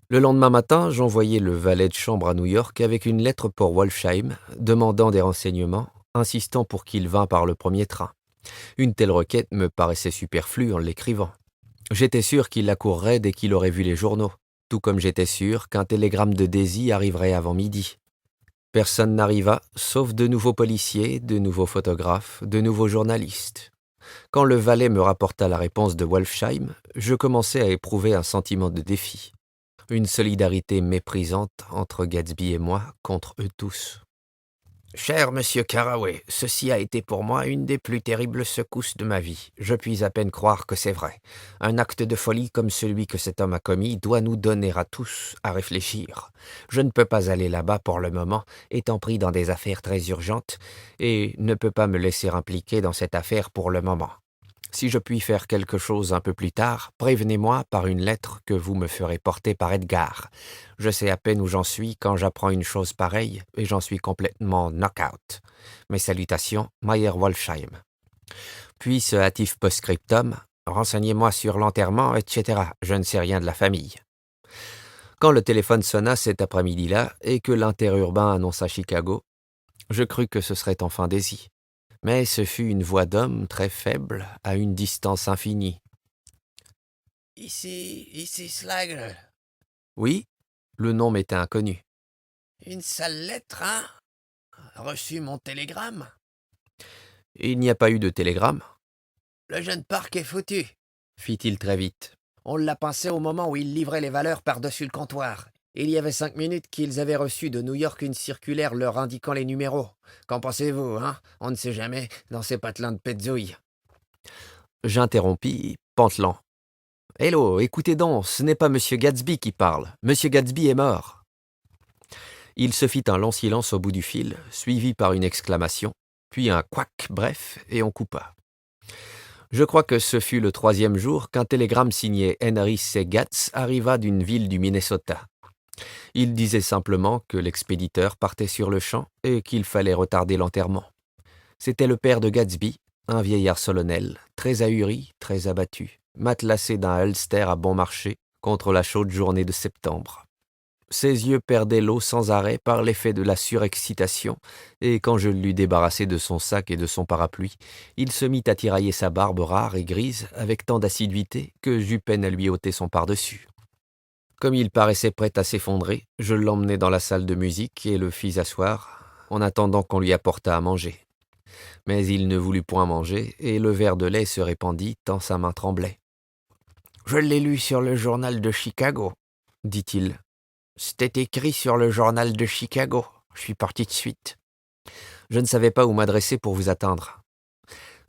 Le lendemain matin, j'envoyai le valet de chambre à New York avec une lettre pour Wolfsheim, demandant des renseignements, insistant pour qu'il vînt par le premier train. Une telle requête me paraissait superflue en l'écrivant. J'étais sûr qu'il l'accourrait dès qu'il aurait vu les journaux, tout comme j'étais sûr qu'un télégramme de Daisy arriverait avant midi. Personne n'arriva, sauf de nouveaux policiers, de nouveaux photographes, de nouveaux journalistes. Quand le valet me rapporta la réponse de Wolfsheim, je commençai à éprouver un sentiment de défi. Une solidarité méprisante entre Gatsby et moi contre eux tous. « Cher monsieur Carraway, ceci a été pour moi une des plus terribles secousses de ma vie. Je puis à peine croire que c'est vrai. Un acte de folie comme celui que cet homme a commis doit nous donner à tous à réfléchir. Je ne peux pas aller là-bas pour le moment, étant pris dans des affaires très urgentes, et ne peux pas me laisser impliquer dans cette affaire pour le moment. Si je puis faire quelque chose un peu plus tard, prévenez-moi par une lettre que vous me ferez porter par Edgar. Je sais à peine où j'en suis quand j'apprends une chose pareille, et j'en suis complètement knock-out. Mes salutations, Mayer Wolfsheim. Puis ce hâtif post-scriptum, renseignez-moi sur l'enterrement, etc. Je ne sais rien de la famille. Quand le téléphone sonna cet après-midi-là et que l'interurbain annonça Chicago, je crus que ce serait enfin Daisy. Mais ce fut une voix d'homme très faible, à une distance infinie. « Ici Slagle. »« Oui, le nom m'était inconnu. »« Une sale lettre, hein? Reçu mon télégramme? »« Il n'y a pas eu de télégramme. »« Le jeune Park est foutu, » fit-il très vite. « On l'a pincé au moment où il livrait les valeurs par-dessus le comptoir. Il y avait 5 minutes qu'ils avaient reçu de New York une circulaire leur indiquant les numéros. Qu'en pensez-vous, hein? On ne sait jamais dans ces patelins de petzouille. » J'interrompis, pantelant. « Hello, écoutez donc, ce n'est pas Monsieur Gatsby qui parle. Monsieur Gatsby est mort. » Il se fit un long silence au bout du fil, suivi par une exclamation, puis un couac bref, et on coupa. Je crois que ce fut le 3e jour qu'un télégramme signé Henry C. Gatz arriva d'une ville du Minnesota. Il disait simplement que l'expéditeur partait sur le champ et qu'il fallait retarder l'enterrement. C'était le père de Gatsby, un vieillard solennel, très ahuri, très abattu, matelassé d'un ulster à bon marché contre la chaude journée de septembre. Ses yeux perdaient l'eau sans arrêt par l'effet de la surexcitation, et quand je l'eus débarrassé de son sac et de son parapluie, il se mit à tirailler sa barbe rare et grise avec tant d'assiduité que j'eus peine à lui ôter son par-dessus. Comme il paraissait prêt à s'effondrer, je l'emmenai dans la salle de musique et le fis asseoir, en attendant qu'on lui apportât à manger. Mais il ne voulut point manger, et le verre de lait se répandit tant sa main tremblait. « Je l'ai lu sur le journal de Chicago, » dit-il. « C'était écrit sur le journal de Chicago. Je suis parti de suite. » Je ne savais pas où m'adresser pour vous atteindre.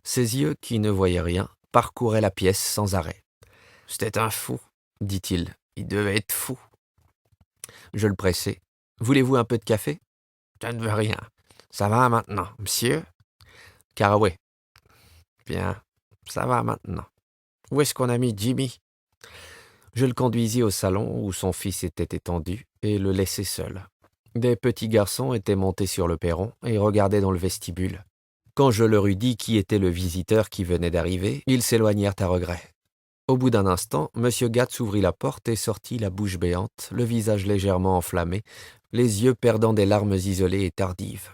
Ses yeux, qui ne voyaient rien, parcouraient la pièce sans arrêt. « C'était un fou, » dit-il. « Il devait être fou. » Je le pressai. « Voulez-vous un peu de café ?»« Je ne veux rien. Ça va maintenant, monsieur ?»« Caraway. »« Bien, ça va maintenant. Où est-ce qu'on a mis Jimmy ?» Je le conduisis au salon où son fils était étendu et le laissai seul. Des petits garçons étaient montés sur le perron et regardaient dans le vestibule. Quand je leur eus dit qui était le visiteur qui venait d'arriver, ils s'éloignèrent à regret. Au bout d'un instant, M. Gatz ouvrit la porte et sortit la bouche béante, le visage légèrement enflammé, les yeux perdant des larmes isolées et tardives.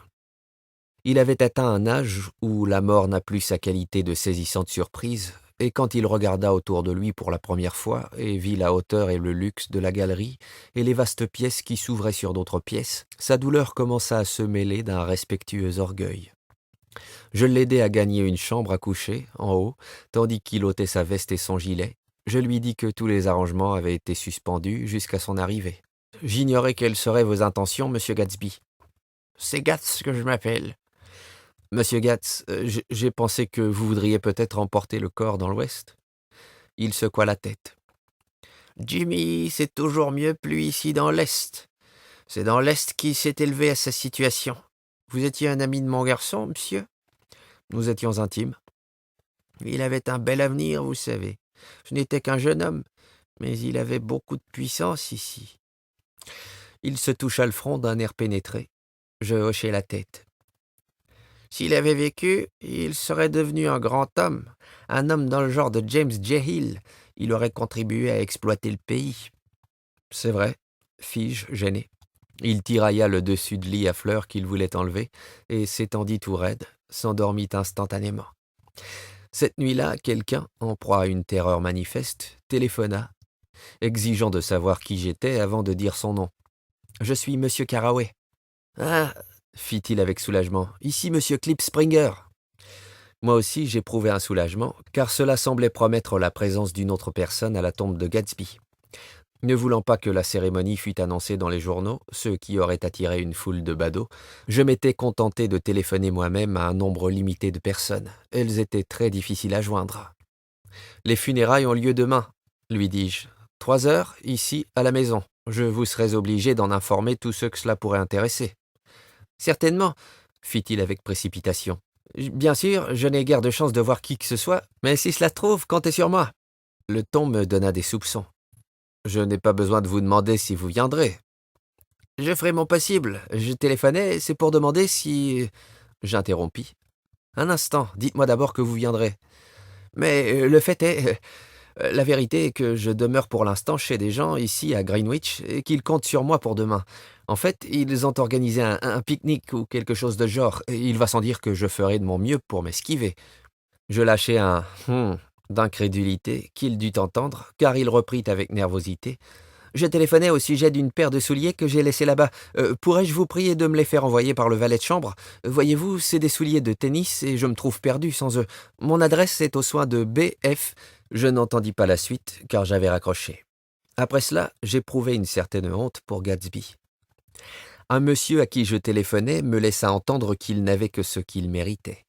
Il avait atteint un âge où la mort n'a plus sa qualité de saisissante surprise, et quand il regarda autour de lui pour la première fois et vit la hauteur et le luxe de la galerie et les vastes pièces qui s'ouvraient sur d'autres pièces, sa douleur commença à se mêler d'un respectueux orgueil. Je l'aidai à gagner une chambre à coucher, en haut, tandis qu'il ôtait sa veste et son gilet. Je lui dis que tous les arrangements avaient été suspendus jusqu'à son arrivée. « J'ignorais quelles seraient vos intentions, Monsieur Gatsby. »« C'est Gatz que je m'appelle. »« Monsieur Gatz, j'ai pensé que vous voudriez peut-être emporter le corps dans l'Ouest. » Il secoua la tête. « Jimmy, c'est toujours mieux plu ici dans l'Est. C'est dans l'Est qu'il s'est élevé à sa situation. Vous étiez un ami de mon garçon, monsieur ? » Nous étions intimes. Il avait un bel avenir, vous savez. Je n'étais qu'un jeune homme, mais il avait beaucoup de puissance ici. Il se toucha le front d'un air pénétré. Je hochai la tête. S'il avait vécu, il serait devenu un grand homme, un homme dans le genre de James J. Hill. Il aurait contribué à exploiter le pays. C'est vrai, fis-je, gêné. Il tirailla le dessus de lit à fleurs qu'il voulait enlever et s'étendit tout raide, s'endormit instantanément. Cette nuit-là, quelqu'un, en proie à une terreur manifeste, téléphona, exigeant de savoir qui j'étais avant de dire son nom. « Je suis Monsieur Caraway. »« Ah !» fit-il avec soulagement. « Ici Monsieur Clip Springer. » Moi aussi, j'éprouvais un soulagement, car cela semblait promettre la présence d'une autre personne à la tombe de Gatsby. Ne voulant pas que la cérémonie fût annoncée dans les journaux, ce qui aurait attiré une foule de badauds, je m'étais contenté de téléphoner moi-même à un nombre limité de personnes. Elles étaient très difficiles à joindre. « Les funérailles ont lieu demain, » lui dis-je. « 3 heures, ici, à la maison. Je vous serais obligé d'en informer tous ceux que cela pourrait intéresser. »« Certainement, » fit-il avec précipitation. Bien sûr, je n'ai guère de chance de voir qui que ce soit, mais si cela se trouve, comptez sur moi. Le ton me donna des soupçons. Je n'ai pas besoin de vous demander si vous viendrez. Je ferai mon possible. Je téléphonais, c'est pour demander si... J'interrompis. Un instant, dites-moi d'abord que vous viendrez. Mais le fait est, la vérité est que je demeure pour l'instant chez des gens ici à Greenwich et qu'ils comptent sur moi pour demain. En fait, ils ont organisé un pique-nique ou quelque chose de genre, et il va sans dire que je ferai de mon mieux pour m'esquiver. Je lâchai un d'incrédulité qu'il dut entendre, car il reprit avec nervosité. Je téléphonais au sujet d'une paire de souliers que j'ai laissés là-bas. Pourrais-je vous prier de me les faire envoyer par le valet de chambre? Voyez-vous, c'est des souliers de tennis et je me trouve perdu sans eux. Mon adresse est aux soins de B.F. Je n'entendis pas la suite, car j'avais raccroché. Après cela, j'éprouvai une certaine honte pour Gatsby. Un monsieur à qui je téléphonais me laissa entendre qu'il n'avait que ce qu'il méritait.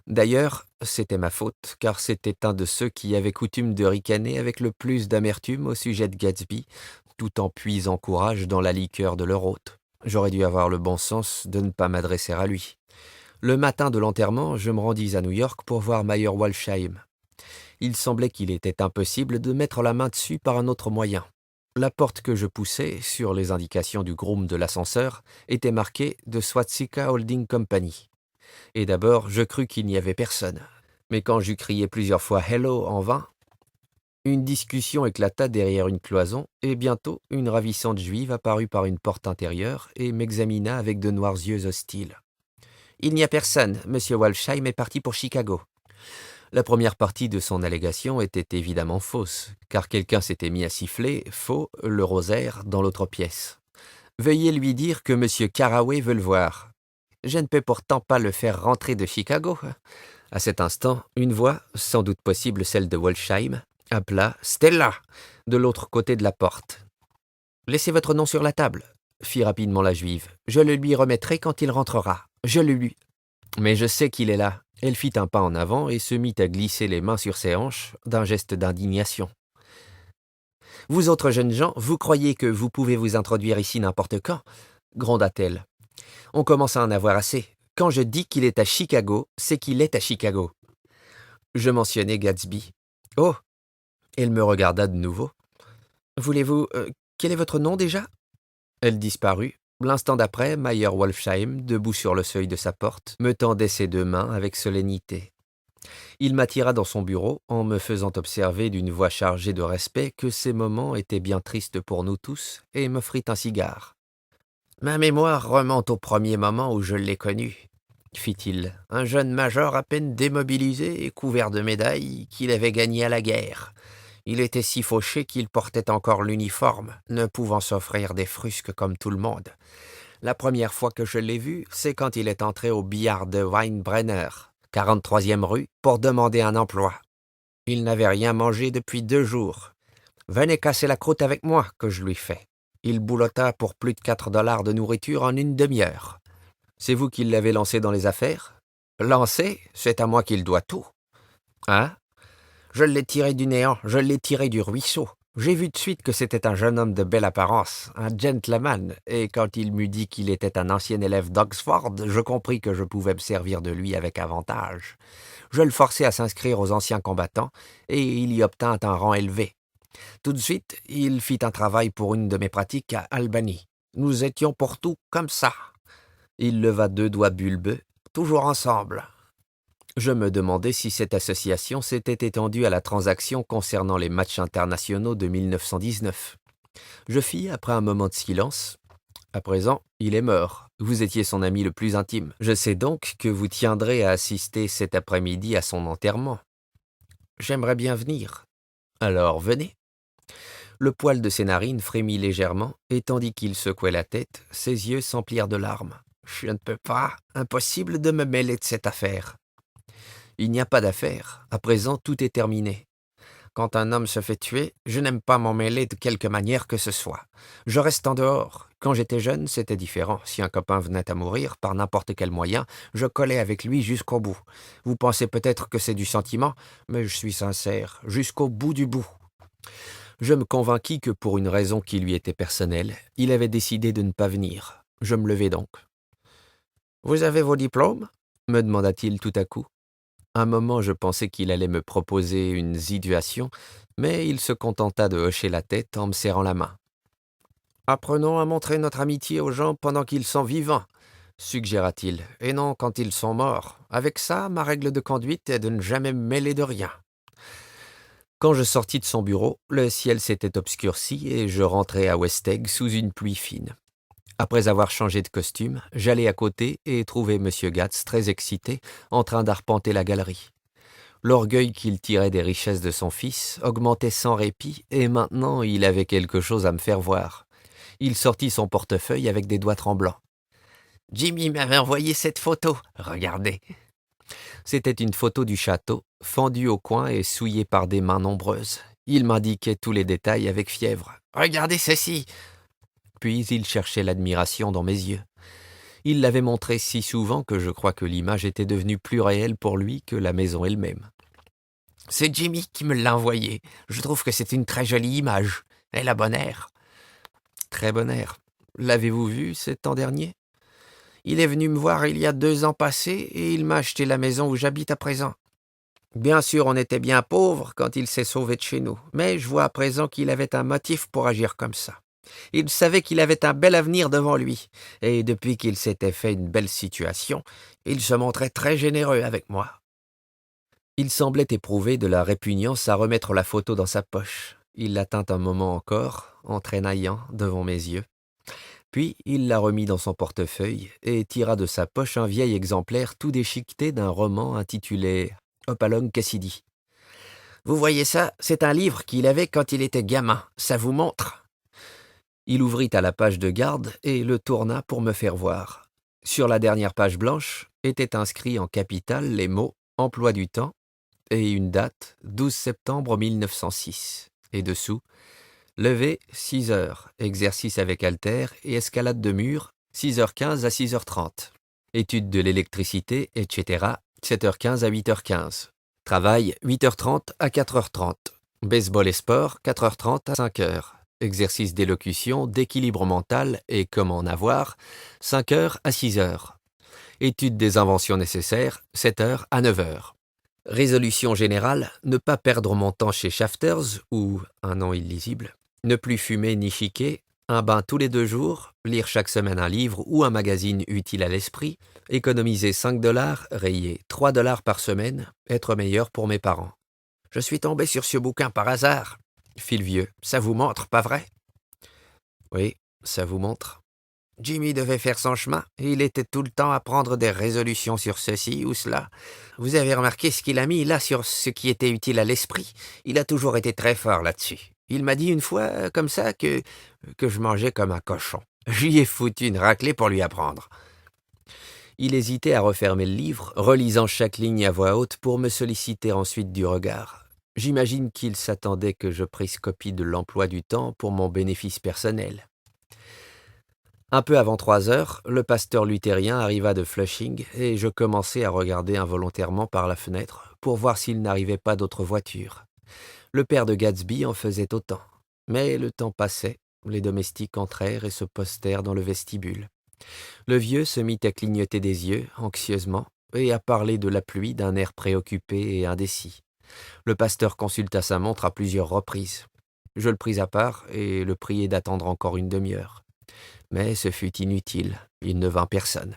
D'ailleurs, c'était ma faute, car c'était un de ceux qui avaient coutume de ricaner avec le plus d'amertume au sujet de Gatsby, tout en puisant courage dans la liqueur de leur hôte. J'aurais dû avoir le bon sens de ne pas m'adresser à lui. Le matin de l'enterrement, je me rendis à New York pour voir Mayer Walsheim. Il semblait qu'il était impossible de mettre la main dessus par un autre moyen. La porte que je poussai, sur les indications du groom de l'ascenseur, était marquée de Swatsika Holding Company. Et d'abord, je crus qu'il n'y avait personne. Mais quand j'eus crié plusieurs fois « Hello » en vain, une discussion éclata derrière une cloison, et bientôt une ravissante juive apparut par une porte intérieure et m'examina avec de noirs yeux hostiles. « Il n'y a personne, Monsieur Walsheim est parti pour Chicago. » La première partie de son allégation était évidemment fausse, car quelqu'un s'était mis à siffler, faux, le rosaire, dans l'autre pièce. « Veuillez lui dire que Monsieur Carraway veut le voir. » « Je ne peux pourtant pas le faire rentrer de Chicago. » À cet instant, une voix, sans doute possible celle de Walsheim, appela « Stella !» de l'autre côté de la porte. « Laissez votre nom sur la table, » fit rapidement la juive. « Je le lui remettrai quand il rentrera. Je le lui. » Mais je sais qu'il est là. Elle fit un pas en avant et se mit à glisser les mains sur ses hanches d'un geste d'indignation. « Vous autres jeunes gens, vous croyez que vous pouvez vous introduire ici n'importe quand ?» gronda-t-elle. On commence à en avoir assez. Quand je dis qu'il est à Chicago, c'est qu'il est à Chicago. Je mentionnai Gatsby. « Oh !» Elle me regarda de nouveau. « Voulez-vous... quel est votre nom déjà ?» Elle disparut. L'instant d'après, Mayer Walsheim, debout sur le seuil de sa porte, me tendait ses deux mains avec solennité. Il m'attira dans son bureau en me faisant observer d'une voix chargée de respect que ces moments étaient bien tristes pour nous tous et m'offrit un cigare. « Ma mémoire remonte au premier moment où je l'ai connu, » fit-il, un jeune major à peine démobilisé et couvert de médailles qu'il avait gagné à la guerre. Il était si fauché qu'il portait encore l'uniforme, ne pouvant s'offrir des frusques comme tout le monde. La première fois que je l'ai vu, c'est quand il est entré au billard de Weinbrenner, 43e rue, pour demander un emploi. Il n'avait rien mangé depuis 2 jours. « Venez casser la croûte avec moi, que je lui fais. » Il boulotta pour plus de $4 de nourriture en une demi-heure. C'est vous qui l'avez lancé dans les affaires? Lancé, c'est à moi qu'il doit tout. Hein? Je l'ai tiré du néant, je l'ai tiré du ruisseau. J'ai vu de suite que c'était un jeune homme de belle apparence, un gentleman, et quand il m'eut dit qu'il était un ancien élève d'Oxford, je compris que je pouvais me servir de lui avec avantage. Je le forçai à s'inscrire aux anciens combattants, et il y obtint un rang élevé. Tout de suite, il fit un travail pour une de mes pratiques à Albany. Nous étions pour tout comme ça. Il leva 2 doigts bulbeux, toujours ensemble. Je me demandais si cette association s'était étendue à la transaction concernant les matchs internationaux de 1919. Je fis, après un moment de silence, « À présent, il est mort. Vous étiez son ami le plus intime. Je sais donc que vous tiendrez à assister cet après-midi à son enterrement. J'aimerais bien venir. Alors venez. » Le poil de ses narines frémit légèrement, et tandis qu'il secouait la tête, ses yeux s'emplirent de larmes. « Je ne peux pas, impossible de me mêler de cette affaire. » Il n'y a pas d'affaire, à présent tout est terminé. Quand un homme se fait tuer, je n'aime pas m'en mêler de quelque manière que ce soit. Je reste en dehors. Quand j'étais jeune, c'était différent. Si un copain venait à mourir, par n'importe quel moyen, je collais avec lui jusqu'au bout. Vous pensez peut-être que c'est du sentiment, mais je suis sincère, jusqu'au bout du bout. Je me convainquis que pour une raison qui lui était personnelle, il avait décidé de ne pas venir. Je me levai donc. « Vous avez vos diplômes ?» me demanda-t-il tout à coup. Un moment, je pensais qu'il allait me proposer une situation, mais il se contenta de hocher la tête en me serrant la main. Apprenons à montrer notre amitié aux gens pendant qu'ils sont vivants, suggéra-t-il, et non quand ils sont morts. Avec ça, ma règle de conduite est de ne jamais me mêler de rien. Quand je sortis de son bureau, le ciel s'était obscurci et je rentrai à West Egg sous une pluie fine. Après avoir changé de costume, j'allai à côté et trouvai M. Gatz très excité, en train d'arpenter la galerie. L'orgueil qu'il tirait des richesses de son fils augmentait sans répit, et maintenant il avait quelque chose à me faire voir. Il sortit son portefeuille avec des doigts tremblants. « Jimmy m'avait envoyé cette photo, regardez !» C'était une photo du château, fendue au coin et souillée par des mains nombreuses. Il m'indiquait tous les détails avec fièvre. « Regardez ceci !» Puis il cherchait l'admiration dans mes yeux. Il l'avait montré si souvent que je crois que l'image était devenue plus réelle pour lui que la maison elle-même. « C'est Jimmy qui me l'a envoyé. Je trouve que c'est une très jolie image. Elle a bon air. » Très bon air. L'avez-vous vu cet an dernier? Il est venu me voir il y a 2 ans passés et il m'a acheté la maison où j'habite à présent. Bien sûr, on était bien pauvres quand il s'est sauvé de chez nous, mais je vois à présent qu'il avait un motif pour agir comme ça. Il savait qu'il avait un bel avenir devant lui, et depuis qu'il s'était fait une belle situation, il se montrait très généreux avec moi. Il semblait éprouver de la répugnance à remettre la photo dans sa poche. Il la tint un moment encore, en traînaillant devant mes yeux. Puis il la remit dans son portefeuille et tira de sa poche un vieil exemplaire tout déchiqueté d'un roman intitulé « Hopalong Cassidy ». « Vous voyez ça, c'est un livre qu'il avait quand il était gamin. Ça vous montre ?» Il ouvrit à la page de garde et le tourna pour me faire voir. Sur la dernière page blanche étaient inscrits en capitales les mots « emploi du temps » et une date, 12 septembre 1906. Et dessous, lever 6 heures, exercice avec haltère et escalade de mur, 6h15 à 6h30. Étude de l'électricité, etc., 7h15 à 8h15. Travail, 8h30 à 4h30. Baseball et sport, 4h30 à 5h. Exercice d'élocution, d'équilibre mental et comment en avoir, 5h à 6h. Étude des inventions nécessaires, 7h à 9h. Résolution générale, ne pas perdre mon temps chez Shafters, ou, un nom illisible, ne plus fumer ni chiquer, un bain tous les 2 jours, lire chaque semaine un livre ou un magazine utile à l'esprit, économiser 5$, rayer 3$ par semaine, être meilleur pour mes parents. « Je suis tombé sur ce bouquin par hasard, » fit le vieux. « Ça vous montre, pas vrai? » Oui, ça vous montre. Jimmy devait faire son chemin, et il était tout le temps à prendre des résolutions sur ceci ou cela. Vous avez remarqué ce qu'il a mis là sur ce qui était utile à l'esprit? Il a toujours été très fort là-dessus. Il m'a dit une fois, comme ça, que je mangeais comme un cochon. J'y ai foutu une raclée pour lui apprendre. Il hésitait à refermer le livre, relisant chaque ligne à voix haute pour me solliciter ensuite du regard. J'imagine qu'il s'attendait que je prisse copie de l'emploi du temps pour mon bénéfice personnel. Un peu avant 3 heures, le pasteur luthérien arriva de Flushing et je commençai à regarder involontairement par la fenêtre pour voir s'il n'arrivait pas d'autres voitures. Le père de Gatsby en faisait autant. Mais le temps passait, les domestiques entrèrent et se postèrent dans le vestibule. Le vieux se mit à clignoter des yeux, anxieusement, et à parler de la pluie d'un air préoccupé et indécis. Le pasteur consulta sa montre à plusieurs reprises. Je le pris à part et le priai d'attendre encore une demi-heure. Mais ce fut inutile, il ne vint personne.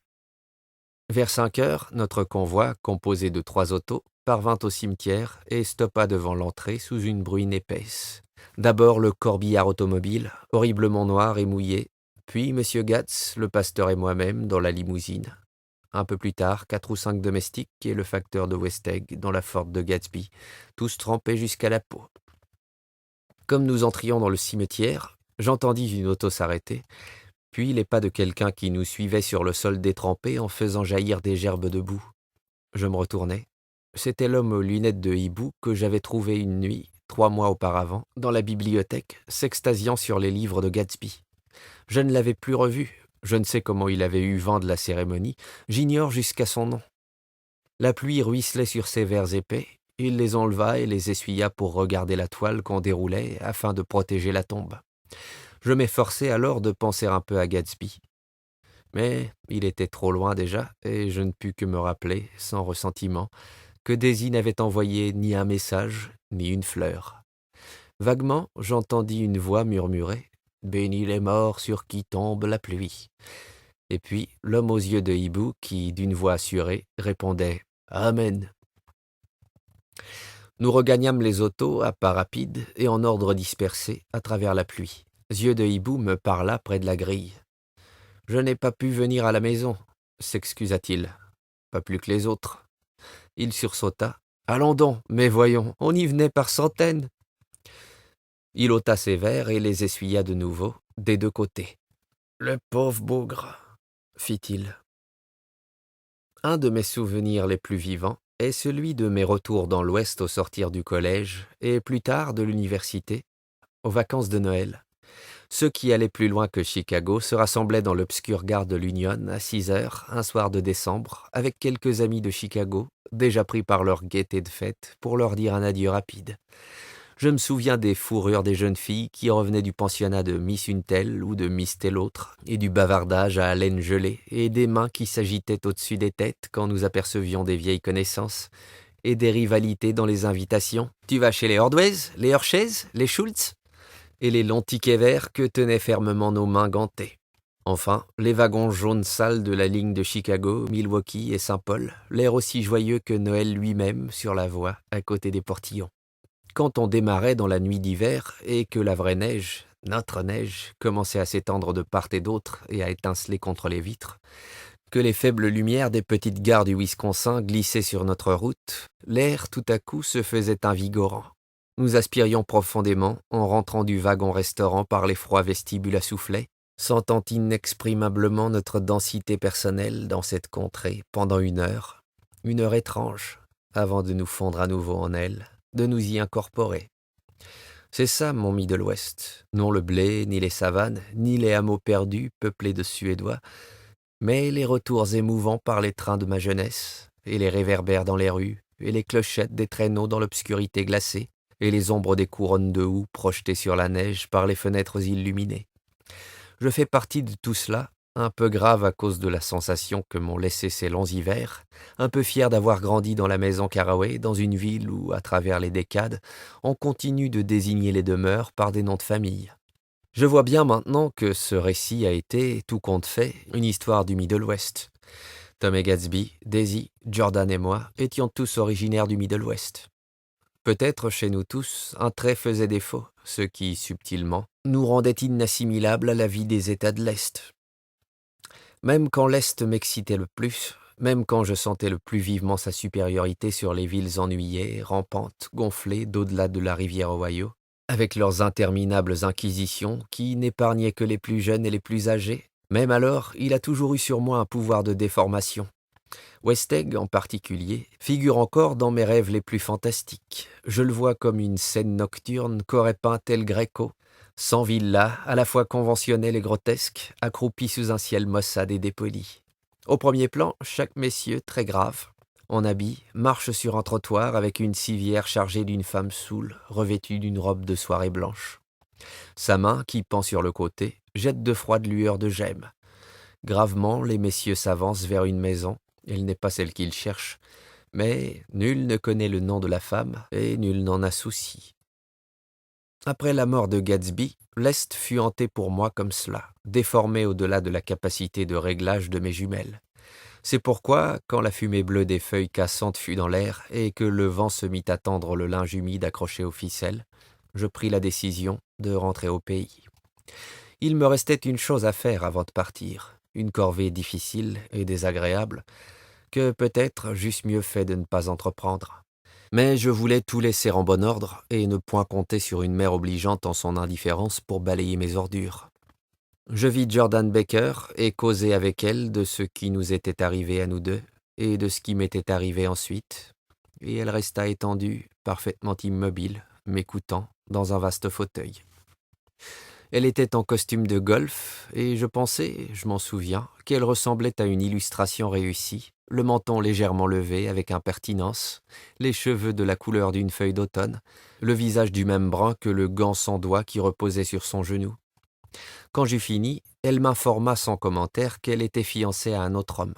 Vers 5 heures, notre convoi, composé de 3 autos, parvint au cimetière et stoppa devant l'entrée sous une bruine épaisse. D'abord le corbillard automobile, horriblement noir et mouillé, puis M. Gatz, le pasteur et moi-même dans la limousine. Un peu plus tard, 4 ou 5 domestiques et le facteur de West Egg dans la Ford de Gatsby, tous trempés jusqu'à la peau. Comme nous entrions dans le cimetière, j'entendis une auto s'arrêter, puis les pas de quelqu'un qui nous suivait sur le sol détrempé en faisant jaillir des gerbes de boue. Je me retournai. C'était l'homme aux lunettes de hibou que j'avais trouvé une nuit, 3 mois auparavant, dans la bibliothèque, s'extasiant sur les livres de Gatsby. Je ne l'avais plus revu. Je ne sais comment il avait eu vent de la cérémonie. J'ignore jusqu'à son nom. La pluie ruisselait sur ses vers épais. Il les enleva et les essuya pour regarder la toile qu'on déroulait afin de protéger la tombe. Je m'efforçai alors de penser un peu à Gatsby. Mais il était trop loin déjà, et je ne pus que me rappeler, sans ressentiment, que Daisy n'avait envoyé ni un message, ni une fleur. Vaguement, j'entendis une voix murmurer « Bénis les morts sur qui tombe la pluie ». Et puis l'homme aux yeux de hibou qui, d'une voix assurée, répondait « Amen ». Nous regagnâmes les autos à pas rapides et en ordre dispersé à travers la pluie. Yeux de hibou me parla près de la grille. « Je n'ai pas pu venir à la maison », s'excusa-t-il. « Pas plus que les autres. » Il sursauta. « Allons donc, mais voyons, on y venait par centaines. » Il ôta ses verres et les essuya de nouveau, des deux côtés. « Le pauvre bougre !» fit-il. Un de mes souvenirs les plus vivants est celui de mes retours dans l'Ouest au sortir du collège et plus tard de l'université, aux vacances de Noël. Ceux qui allaient plus loin que Chicago se rassemblaient dans l'obscure gare de l'Union à 6 heures, un soir de décembre, avec quelques amis de Chicago, déjà pris par leur gaieté de fête, pour leur dire un adieu rapide. Je me souviens des fourrures des jeunes filles qui revenaient du pensionnat de Miss une telle ou de Miss telle autre, et du bavardage à haleine gelée, et des mains qui s'agitaient au-dessus des têtes quand nous apercevions des vieilles connaissances, et des rivalités dans les invitations. « Tu vas chez les Ordway, les Hershey's, les Schultz ?» et les longs tickets verts que tenaient fermement nos mains gantées. Enfin, les wagons jaunes sales de la ligne de Chicago, Milwaukee et Saint-Paul, l'air aussi joyeux que Noël lui-même sur la voie à côté des portillons. Quand on démarrait dans la nuit d'hiver et que la vraie neige, notre neige, commençait à s'étendre de part et d'autre et à étinceler contre les vitres, que les faibles lumières des petites gares du Wisconsin glissaient sur notre route, l'air tout à coup se faisait invigorant. Nous aspirions profondément en rentrant du wagon-restaurant par les froids vestibules à soufflet, sentant inexprimablement notre densité personnelle dans cette contrée pendant une heure étrange, avant de nous fondre à nouveau en elle, de nous y incorporer. C'est ça mon Middle West, non le blé, ni les savanes, ni les hameaux perdus peuplés de Suédois, mais les retours émouvants par les trains de ma jeunesse, et les réverbères dans les rues, et les clochettes des traîneaux dans l'obscurité glacée, et les ombres des couronnes de houx projetées sur la neige par les fenêtres illuminées. Je fais partie de tout cela, un peu grave à cause de la sensation que m'ont laissé ces longs hivers, un peu fier d'avoir grandi dans la maison Caraway, dans une ville où, à travers les décades, on continue de désigner les demeures par des noms de famille. Je vois bien maintenant que ce récit a été, tout compte fait, une histoire du Middle West. Tom et Gatsby, Daisy, Jordan et moi étions tous originaires du Middle West. Peut-être chez nous tous, un trait faisait défaut, ce qui, subtilement, nous rendait inassimilables à la vie des États de l'Est. Même quand l'Est m'excitait le plus, même quand je sentais le plus vivement sa supériorité sur les villes ennuyées, rampantes, gonflées d'au-delà de la rivière Ohio, avec leurs interminables inquisitions qui n'épargnaient que les plus jeunes et les plus âgés, même alors, il a toujours eu sur moi un pouvoir de déformation. Westeg, en particulier, figure encore dans mes rêves les plus fantastiques. Je le vois comme une scène nocturne qu'aurait peinte El Greco, sans villa, à la fois conventionnelle et grotesque, accroupi sous un ciel maussade et dépoli. Au premier plan, chaque messieurs, très grave, en habit, marche sur un trottoir avec une civière chargée d'une femme saoule, revêtue d'une robe de soirée blanche. Sa main, qui pend sur le côté, jette de froides lueurs de gemme. Gravement, les messieurs s'avancent vers une maison. Elle n'est pas celle qu'ils cherchent, mais nul ne connaît le nom de la femme et nul n'en a souci. Après la mort de Gatsby, l'Est fut hanté pour moi comme cela, déformé au-delà de la capacité de réglage de mes jumelles. C'est pourquoi, quand la fumée bleue des feuilles cassantes fut dans l'air et que le vent se mit à tendre le linge humide accroché aux ficelles, je pris la décision de rentrer au pays. Il me restait une chose à faire avant de partir, une corvée difficile et désagréable, que peut-être j'eusse mieux fait de ne pas entreprendre. Mais je voulais tout laisser en bon ordre et ne point compter sur une mère obligeante en son indifférence pour balayer mes ordures. Je vis Jordan Baker et causai avec elle de ce qui nous était arrivé à nous deux et de ce qui m'était arrivé ensuite, et elle resta étendue, parfaitement immobile, m'écoutant, dans un vaste fauteuil. Elle était en costume de golf, et je pensais, je m'en souviens, qu'elle ressemblait à une illustration réussie, le menton légèrement levé avec impertinence, les cheveux de la couleur d'une feuille d'automne, le visage du même brun que le gant sans doigt qui reposait sur son genou. Quand j'eus fini, elle m'informa sans commentaire qu'elle était fiancée à un autre homme.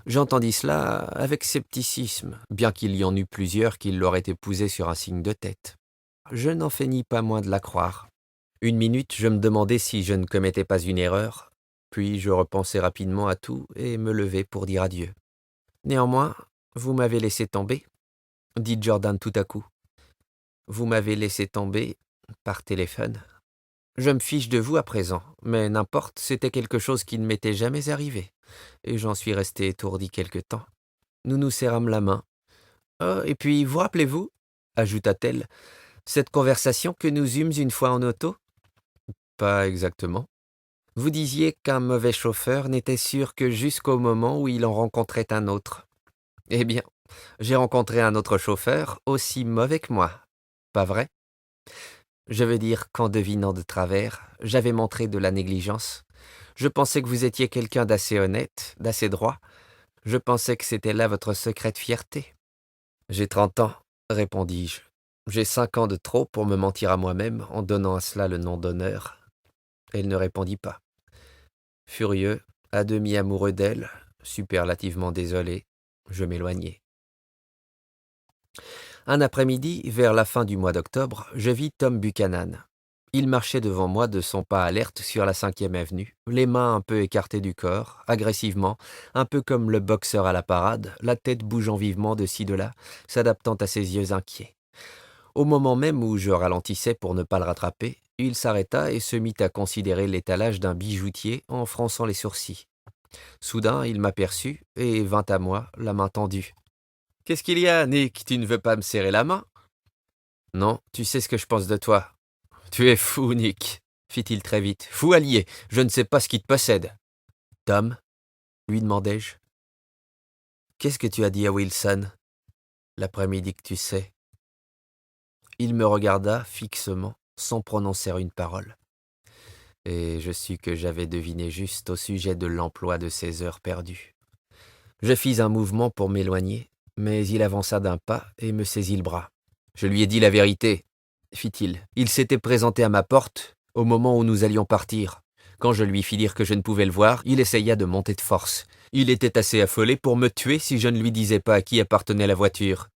J'entendis cela avec scepticisme, bien qu'il y en eût plusieurs qui l'auraient épousée sur un signe de tête. Je n'en feignis pas moins de la croire. Une minute, je me demandais si je ne commettais pas une erreur, puis je repensai rapidement à tout et me levai pour dire adieu. Néanmoins, vous m'avez laissé tomber, dit Jordan tout à coup. Vous m'avez laissé tomber par téléphone. Je me fiche de vous à présent, mais n'importe, c'était quelque chose qui ne m'était jamais arrivé, et j'en suis resté étourdi quelque temps. Nous nous serrâmes la main. Oh, et puis, vous rappelez-vous, ajouta-t-elle, cette conversation que nous eûmes une fois en auto? Pas exactement. Vous disiez qu'un mauvais chauffeur n'était sûr que jusqu'au moment où il en rencontrait un autre. Eh bien, j'ai rencontré un autre chauffeur aussi mauvais que moi, pas vrai? Je veux dire qu'en devinant de travers, j'avais montré de la négligence. Je pensais que vous étiez quelqu'un d'assez honnête, d'assez droit. Je pensais que c'était là votre secrète fierté. J'ai 30 ans, répondis-je. J'ai 5 ans de trop pour me mentir à moi-même en donnant à cela le nom d'honneur. Elle ne répondit pas. Furieux, à demi amoureux d'elle, superlativement désolé, je m'éloignai. Un après-midi, vers la fin du mois d'octobre, je vis Tom Buchanan. Il marchait devant moi de son pas alerte sur la 5e avenue, les mains un peu écartées du corps, agressivement, un peu comme le boxeur à la parade, la tête bougeant vivement de ci de là, s'adaptant à ses yeux inquiets. Au moment même où je ralentissais pour ne pas le rattraper, il s'arrêta et se mit à considérer l'étalage d'un bijoutier en fronçant les sourcils. Soudain, il m'aperçut et vint à moi, la main tendue. « Qu'est-ce qu'il y a, Nick? Tu ne veux pas me serrer la main ?»« Non, tu sais ce que je pense de toi. »« Tu es fou, Nick, fit-il très vite. Fou allié, je ne sais pas ce qui te possède. »« Tom, lui demandai-je. Qu'est-ce que tu as dit à Wilson l'après-midi que tu sais? Il me regarda fixement, sans prononcer une parole. Et je sus que j'avais deviné juste au sujet de l'emploi de ces heures perdues. Je fis un mouvement pour m'éloigner, mais il avança d'un pas et me saisit le bras. « Je lui ai dit la vérité, » fit-il. « Il s'était présenté à ma porte au moment où nous allions partir. Quand je lui fis dire que je ne pouvais le voir, il essaya de monter de force. Il était assez affolé pour me tuer si je ne lui disais pas à qui appartenait la voiture.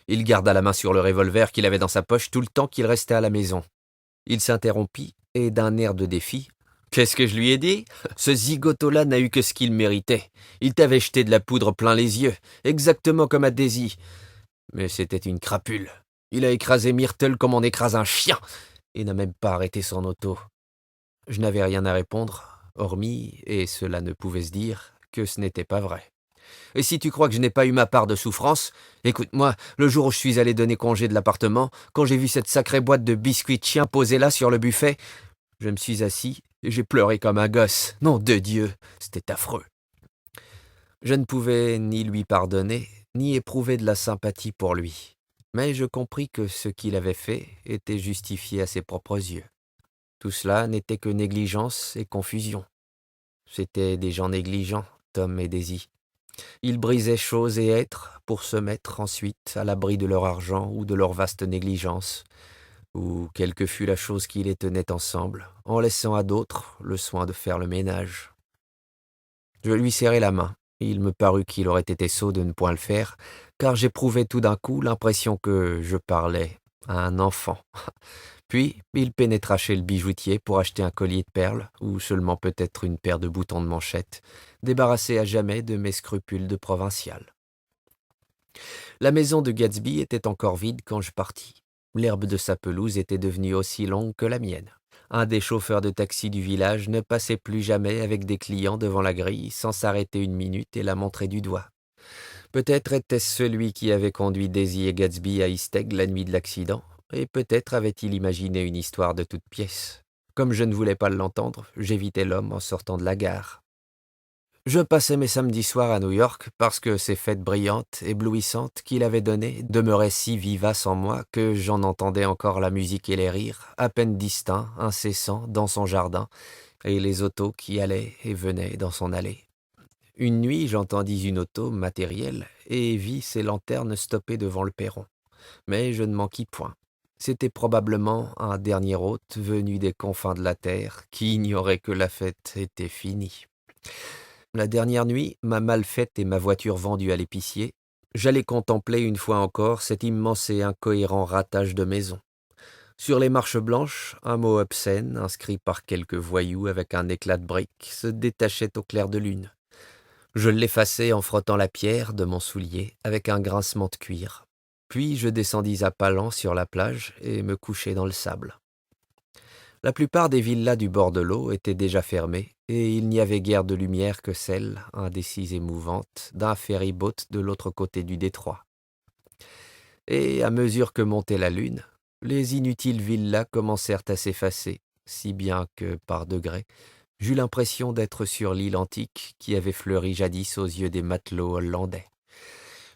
Il garda la main sur le revolver qu'il avait dans sa poche tout le temps qu'il restait à la maison. Il s'interrompit et d'un air de défi. « Qu'est-ce que je lui ai dit? Ce zigoto-là n'a eu que ce qu'il méritait. Il t'avait jeté de la poudre plein les yeux, exactement comme à Daisy. Mais c'était une crapule. Il a écrasé Myrtle comme on écrase un chien et n'a même pas arrêté son auto. » Je n'avais rien à répondre, hormis, et cela ne pouvait se dire, que ce n'était pas vrai. Et si tu crois que je n'ai pas eu ma part de souffrance, écoute-moi, le jour où je suis allé donner congé de l'appartement, quand j'ai vu cette sacrée boîte de biscuits de chien posée là sur le buffet, je me suis assis et j'ai pleuré comme un gosse. Nom de Dieu, c'était affreux. Je ne pouvais ni lui pardonner, ni éprouver de la sympathie pour lui. Mais je compris que ce qu'il avait fait était justifié à ses propres yeux. Tout cela n'était que négligence et confusion. C'étaient des gens négligents, Tom et Daisy. Ils brisaient choses et êtres pour se mettre ensuite à l'abri de leur argent ou de leur vaste négligence, ou quelle que fût la chose qui les tenait ensemble, en laissant à d'autres le soin de faire le ménage. Je lui serrai la main. Il me parut qu'il aurait été sot de ne point le faire, car j'éprouvais tout d'un coup l'impression que je parlais à un enfant. Puis il pénétra chez le bijoutier pour acheter un collier de perles, ou seulement peut-être une paire de boutons de manchette, débarrassé à jamais de mes scrupules de provincial. La maison de Gatsby était encore vide quand je partis. L'herbe de sa pelouse était devenue aussi longue que la mienne. Un des chauffeurs de taxi du village ne passait plus jamais avec des clients devant la grille sans s'arrêter une minute et la montrer du doigt. Peut-être était-ce celui qui avait conduit Daisy et Gatsby à East Egg la nuit de l'accident, et peut-être avait-il imaginé une histoire de toute pièce. Comme je ne voulais pas l'entendre, j'évitais l'homme en sortant de la gare. Je passais mes samedis soirs à New York parce que ces fêtes brillantes, éblouissantes qu'il avait données demeuraient si vivaces en moi que j'en entendais encore la musique et les rires, à peine distincts, incessants, dans son jardin, et les autos qui allaient et venaient dans son allée. Une nuit, j'entendis une auto matérielle et vis ses lanternes stopper devant le perron. Mais je ne m'enquis point. C'était probablement un dernier hôte venu des confins de la terre qui ignorait que la fête était finie. La dernière nuit, ma malfaite et ma voiture vendue à l'épicier, j'allais contempler une fois encore cet immense et incohérent ratage de maison. Sur les marches blanches, un mot obscène, inscrit par quelques voyous avec un éclat de brique, se détachait au clair de lune. Je l'effaçai en frottant la pierre de mon soulier avec un grincement de cuir. Puis je descendis à pas lents sur la plage et me couchai dans le sable. La plupart des villas du bord de l'eau étaient déjà fermées, et il n'y avait guère de lumière que celle, indécise et mouvante, d'un ferry-boat de l'autre côté du détroit. Et à mesure que montait la lune, les inutiles villas commencèrent à s'effacer, si bien que, par degrés, j'eus l'impression d'être sur l'île antique qui avait fleuri jadis aux yeux des matelots hollandais.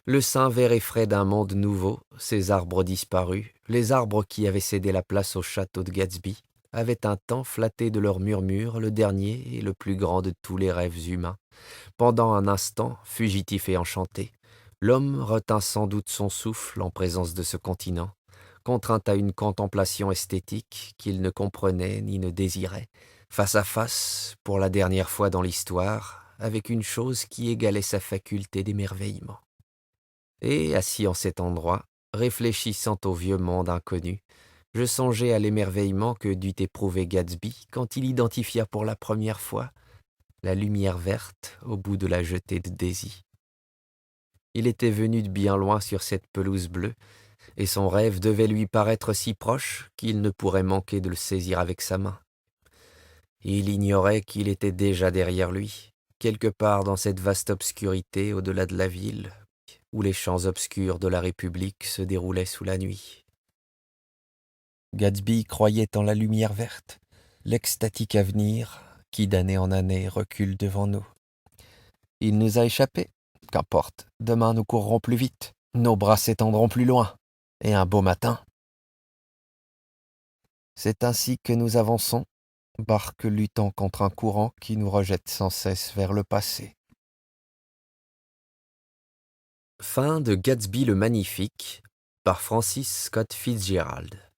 Le sein vert et frais d'un monde nouveau, ces arbres disparus, les arbres qui avaient cédé la place au château de Gatsby, avaient un temps flatté de leurs murmures le dernier et le plus grand de tous les rêves humains. Pendant un instant, fugitif et enchanté, l'homme retint sans doute son souffle en présence de ce continent, contraint à une contemplation esthétique qu'il ne comprenait ni ne désirait, face à face, pour la dernière fois dans l'histoire, avec une chose qui égalait sa faculté d'émerveillement. Et, assis en cet endroit, réfléchissant au vieux monde inconnu, je songeais à l'émerveillement que dut éprouver Gatsby quand il identifia pour la première fois la lumière verte au bout de la jetée de Daisy. Il était venu de bien loin sur cette pelouse bleue, et son rêve devait lui paraître si proche qu'il ne pourrait manquer de le saisir avec sa main. Il ignorait qu'il était déjà derrière lui, quelque part dans cette vaste obscurité au-delà de la ville, où les champs obscurs de la République se déroulaient sous la nuit. Gatsby croyait en la lumière verte, l'extatique avenir qui d'année en année recule devant nous. Il nous a échappé, qu'importe, demain nous courrons plus vite, nos bras s'étendront plus loin, et un beau matin. C'est ainsi que nous avançons, barque luttant contre un courant qui nous rejette sans cesse vers le passé. Fin de Gatsby le Magnifique par Francis Scott Fitzgerald.